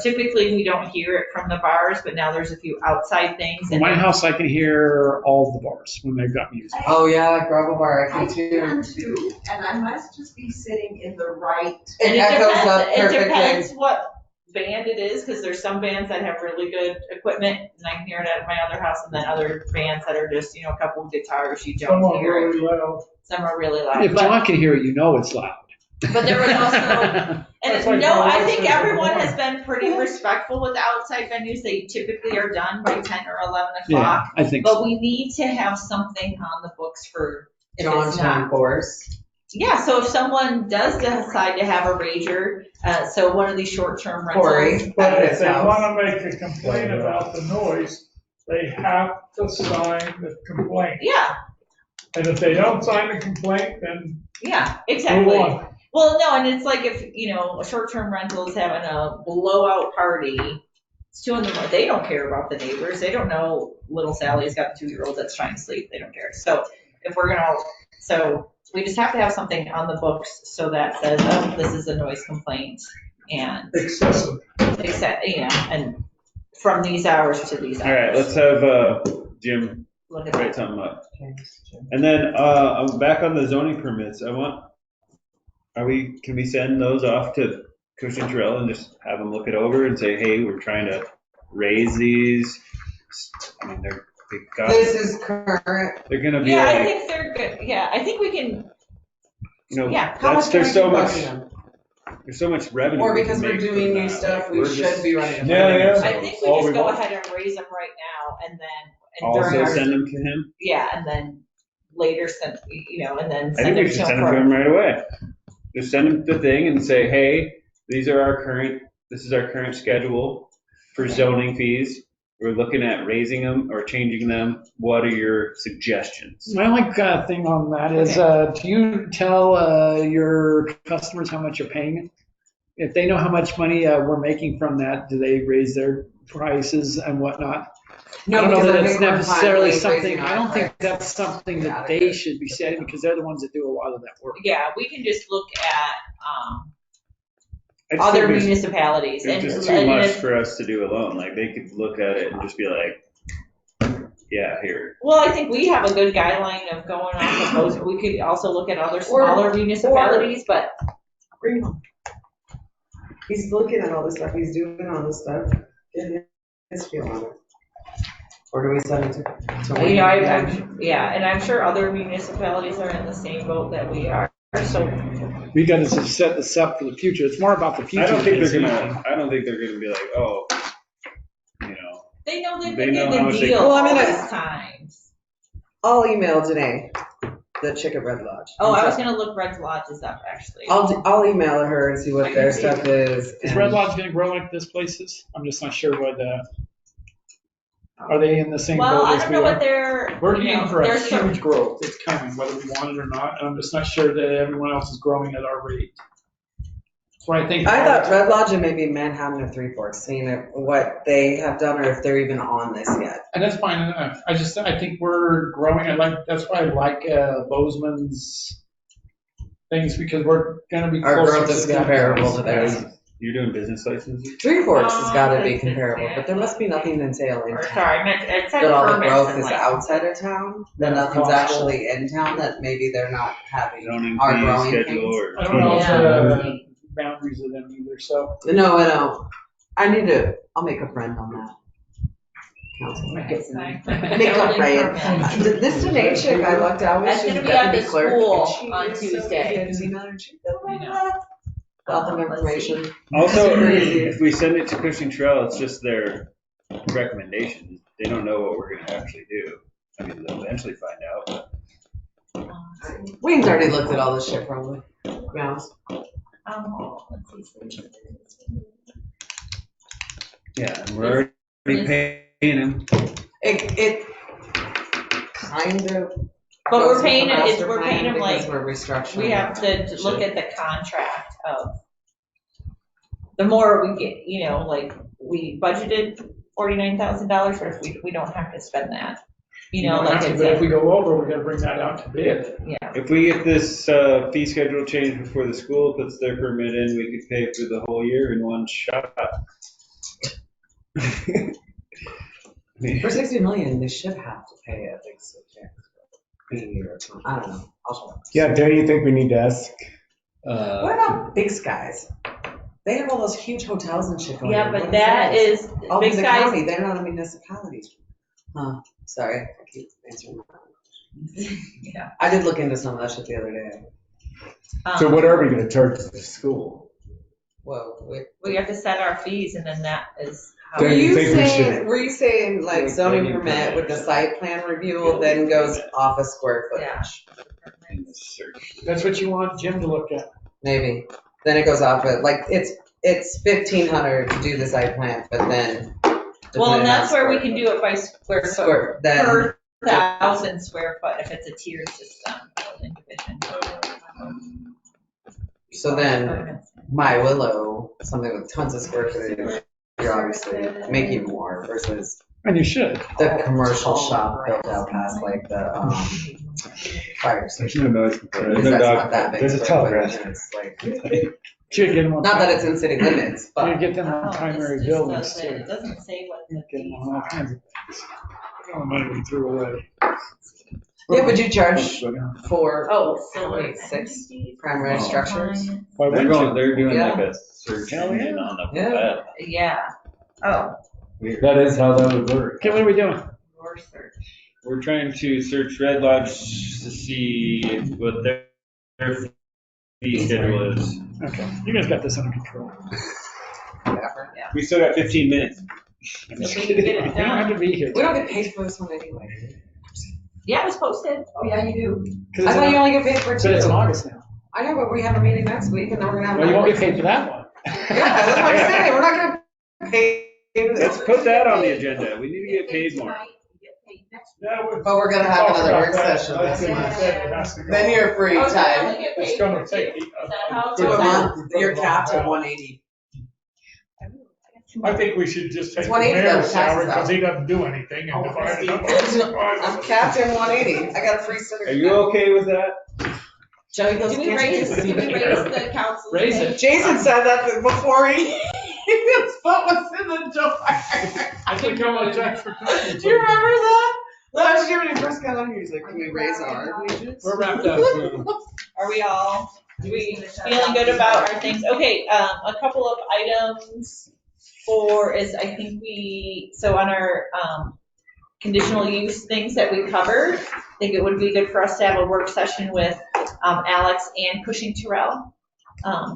Typically we don't hear it from the bars, but now there's a few outside things. In And my then- house, I can hear all the bars when they've got music. Oh yeah, gravel bar. I I can too. can too, and I must just be sitting in the right. And It echoes up it perfectly. depends what band it is, because there's some bands that have really good equipment, and I can hear it at my other house, and then other bands that are just, a couple of guitars, you don't Someone hear it. really loud. Some are really loud. If but- John can hear it, you know it's loud. But there was also, That's and like no, my I wife think says in the everyone has morning. been pretty respectful with outside venues. They typically are done by 10 or 11 Yeah, o'clock. I think But so. we need to have something on the books for, if Dawn it's to not. enforce. Yeah, so if someone does decide to have a rager, so one of these short-term Corey. rentals. But At if his they house. wanna make a complaint about the noise, they have to sign the complaint. Yeah, And if they don't sign the complaint, then yeah, move exactly. on. Well, no, and it's like if, a short-term rental is having a blowout party, it's 2 in the morning, they don't care about the neighbors, they don't know little Sally's got a 2-year-old that's trying to sleep, they don't care. So if we're so we just have to have something on the books so that says, oh, this is a noise complaint and Excessive. and from these hours to these hours. All right, let's have Jim Look at write that. something up. And then I'm back on the zoning permits. Can we send those off to Cushing Trail and just have them look it over and say, hey, we're trying to raise these? I mean, This is current. they're gonna be Yeah, I like, think they're good. Yeah, I think we can, yeah. How much can we there's so keep much, running them? there's so much revenue. Or we because can we're make doing from new that. stuff, Like, we we're should just be running them. Yeah, yeah. I think we All just we go want. ahead and raise them right now and then, and during Also our, send them to him. yeah, and then later send, and then I send think them we to should him send them to him right away. Just send him the thing and say, hey, this is our current schedule for zoning fees. We're looking at raising them or changing them. What are your suggestions? My only thing on that is, do you tell your customers how much you're paying? If they know how much money we're making from that, do they raise their prices and whatnot? I don't know that it's necessarily something, I don't think that's something that they should be setting because they're the ones that do a lot of that work. Yeah, we can just look at, I just other think there's- municipalities. It's And just too much for us to do alone. Like, they could look at it and just be like, yeah, here. well, I think we have a good guideline of going off of those. We could also look at other smaller municipalities, but. Bring him. He's looking at all this stuff, he's doing all this stuff, get his feel on it. Or do we send it to Wayne? And I'm sure other municipalities are in the same boat that we are, so. We got to set this up for the future. It's more about the future. I don't think than they're anything. gonna be like, oh, They know they've They been know getting how a much they- deal Well, all I'm gonna- these times. I'll email Janae, the chick at Red Lodge. Oh, I was gonna look Red Lodges up, actually. I'll email her and see what their stuff is. Is Red Lodge going to grow like this place is? I'm just not sure what, are they in the same Well, boat I as don't we know are? what they're. We're in for a there's some- huge growth. It's coming, whether we want it or not. And I'm just not sure that everyone else is growing at our rate. That's why I think. I thought Red Lodge and maybe Manhattan or Three Forks, seeing what they have done or if they're even on this yet. And that's fine enough. I think we're growing. That's why I like Bozeman's things because we're going to be Our closer growth to is them. comparable to theirs. you're doing business licenses? Three Forks has gotta be it's comparable, but there must be nothing in Tail in Or, town. sorry, I meant, it said That all the permits growth and is like. outside of town, that That's nothing's possible. actually in town, that maybe they're not having Zoning our fee growing schedule things. or? I don't know Yeah. the boundaries of them either, so. No, I don't. I'll make a friend on that. Council. Make Make a a Building friend. permit. This Danae chick I looked at, That's she's gonna a be at deputy the clerk. school and she on is so Tuesday. good. Just email her and she I know. wealth of Let's see. information. Also, Super easy. if we send it to Cushing Trail, it's just their recommendations. They don't know what we're gonna actually do. I mean, they'll eventually find out. Wayne's already looked at all this shit probably, to be honest. Let's see. Yeah, and we're already paying them. It kind of. But we're goes with paying the them, master we're paying plan them like, because we're restructuring. we have to look at the contract of, the more we get, like, we budgeted $49,000, but if we don't have to spend that. Like it's But if we go over, we're gonna bring that out to bid. yeah. If we get this fee schedule changed before the school puts their permit in, we could pay for the whole year in one shot. For 60 million, they should have to pay a big subject. I don't know. I'll show Yeah, don't you think we need to ask? What about Big Skies? They have all those huge hotels and shit going on. Yeah, What but that those? is, Oh, Big the Skies, county, they're not a municipality. Huh, sorry, I keep answering that. yeah. I did look into some of that shit the other day. So what are we gonna charge the school? Whoa, wait. We have to set our fees and then that is how. Don't you think we Were you saying like Like zoning zoning permit with the permit. site plan review then goes off a square footage? In the search. That's what you want Jim to look at. Maybe. Then it goes off it, like, it's 1,500 to do the site plan, but then. Well, and depending that's on where we square can do it by square foot, Square, then, per 1,000 square foot if it's a tiered system. Division. so then, My Willow, something with tons of square footage, you're obviously making more versus And you should. the commercial shop built out past like the, fire station. There's no noise. Because that's not that big. There's a square telegraph. footage, and it's like, Should get them on. not that it's in city limits, You but. get them on Oh, primary this just buildings doesn't- too. It doesn't say what the Get them fees on all are. kinds of things. Oh, money we threw away. Yeah, would you charge for Oh, so how many, like 6 fees, primary Oh. structures? Why They're wouldn't going, you? they're doing Yeah. like a search Hell yeah. engine on the Yeah. web. Yeah. Oh, That is how that would work. Okay, what are we doing? your search. We're trying to search Red Lodge to see what their fee schedule is. Okay, you guys got this under control. Whatever. We still got 15 minutes. I'm just If we can kidding. get it You don't have to done. be here. We don't get paid for this one anyway. Yeah, it was posted. Oh, yeah, you do. Because I thought you only get paid for But it's in 2. August now. I know, but we have a meeting next week and then we're gonna have. Well, you won't another get paid for that one. Yeah, that's what I'm saying, we're not gonna pay. Let's put that on the agenda. We need to get paid more. Yeah, But we're gonna have another work session I was this gonna month. say it has to go. Then you're free Oh, so we time. only get It's paid gonna for take. two? Is that how it's To a done? month, you're capped at 180. I think we should just take It's the 180 mayor's though, taxes salary out. because he doesn't do anything and divide it up. I'm capped at 180. I got a free sitter. Are you okay with that? Joey goes, Do we "Can't you raise, just do we see raise it?" the council? Raise it. Jason said that before his foot was in the door. I think I'm gonna check for. Do you remember that? Last year when he first got on here, he's like, can we raise our wages? We're wrapped up. Are we all, feeling good about our things? Okay, a couple of items I think so on our, conditional use things that we covered, I think it would be good for us to have a work session with, Alex and Cushing Terrell.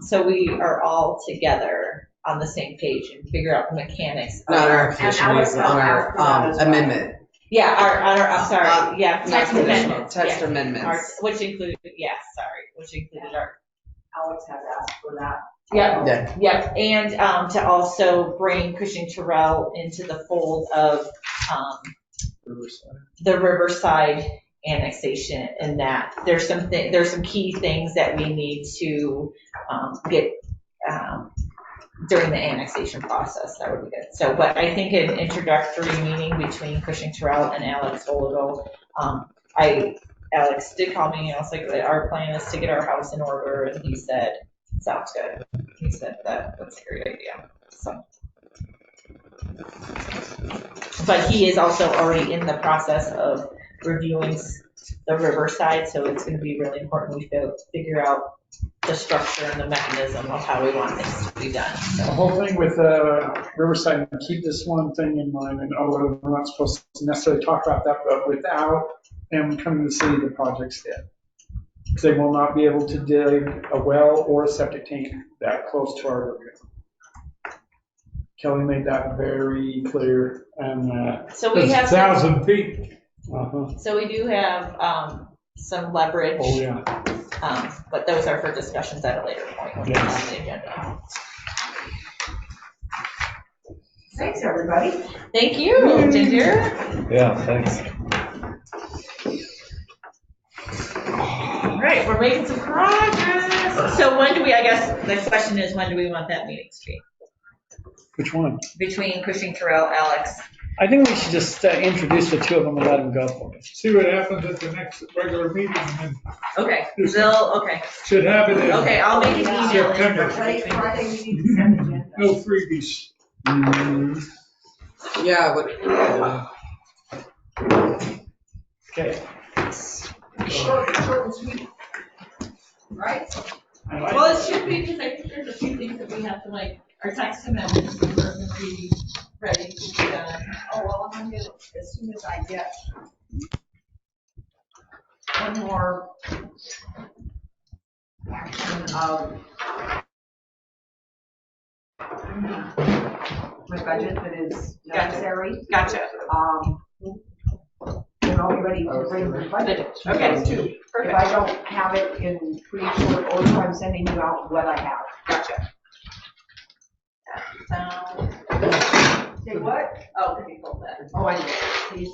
So we are all together on the same page and figure out the mechanics. Not our And conditional Alex use, has asked our for that as well. amendment. Yeah, I'm sorry, yeah, Not text conditional, amendments. text yeah. amendments. Which included, which included our. Alex has asked for that. Yep, Yeah. yep, and to also bring Cushing Terrell into the fold of the Riverside annexation, and that there's some key things that we need to get during the annexation process. That would be good. So, but I think an introductory meeting between Cushing Terrell and Alex Oligo. Alex did call me and I was like, our plan is to get our house in order, and he said, sounds good. He said that's a great idea. So, but he is also already in the process of reviewing the Riverside, so it's going to be really important we figure out the structure and the mechanism of how we want things to be done. The whole thing with Riverside, keep this one thing in mind, and we're not supposed to necessarily talk about that, but without them coming to the city, the project's dead. Because they will not be able to dig a well or a septic tank that close to our river. Kelly made that very clear, and So we It's have 1,000 feet. So we do have some leverage. oh yeah. But those are for discussions at a later point when it's on the agenda. Thanks, everybody. Thank you, Ginger. Yeah, thanks. All right, we're making some progress. So when do we, I guess, the question is, when do we want that meeting to be? Which one? Between Cushing Terrell, Alex. I think we should just introduce the two of them and let them go for it. See what happens at the next regular meeting and Okay, okay. should have it in. Okay, I'll make an email. September. Friday, we need to send agenda. No freebies. Yeah, but. Okay. Short and sweet. Right? Well, it should be, because I think there's a few things that we have to our text amendments are going to be ready to be done. Oh, well, I'm gonna, as soon as I get one more action of my budget that is necessary. Gotcha. And I'll be ready to bring the budget. Okay, Too. If perfect. I don't have it in pretty short order, I'm sending you out what I have. Gotcha. That sounds. Say what? Oh, can you pull that? Oh, I know, please.